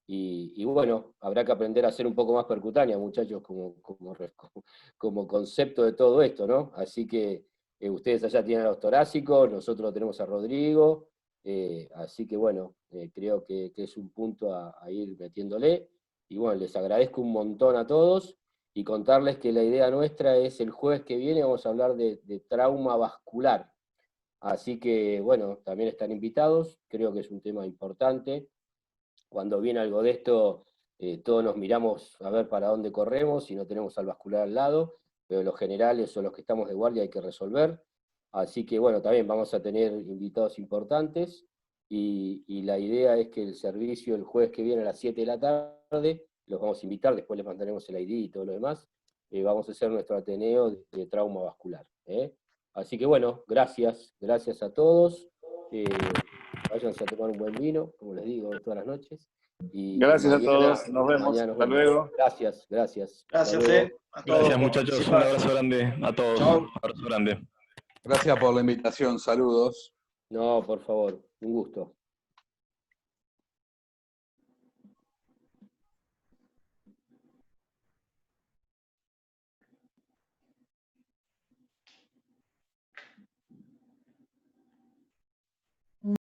S5: Y bueno, habrá que aprender a ser un poco más percutánea, muchachos, como concepto de todo esto, ¿no? Así que ustedes allá tienen a los torásicos, nosotros tenemos a Rodrigo, así que bueno, creo que es un punto a ir metiéndole. Y bueno, les agradezco un montón a todos, y contarles que la idea nuestra es el jueves que viene vamos a hablar de trauma vascular. Así que bueno, también están invitados, creo que es un tema importante. Cuando viene algo de esto, todos nos miramos a ver para dónde corremos y no tenemos al vascular al lado, pero los generales o los que estamos de guardia hay que resolver. Así que bueno, también vamos a tener invitados importantes, y la idea es que el servicio el jueves que viene a las 7 de la tarde, los vamos a invitar, después les mandaremos el ID y todo lo demás, vamos a hacer nuestro Ateneo de trauma vascular. Así que bueno, gracias a todos. Váyanse a tomar un buen vino, como les digo todas las noches. Y
S15: gracias
S5: mañana,
S15: a todos, nos vemos. Hasta luego.
S5: Gracias.
S13: Gracias,
S9: a todos. Gracias, muchachos, un abrazo grande a todos.
S15: Chau.
S9: Un abrazo grande.
S3: Gracias por la invitación, saludos.
S5: No, por favor, un gusto.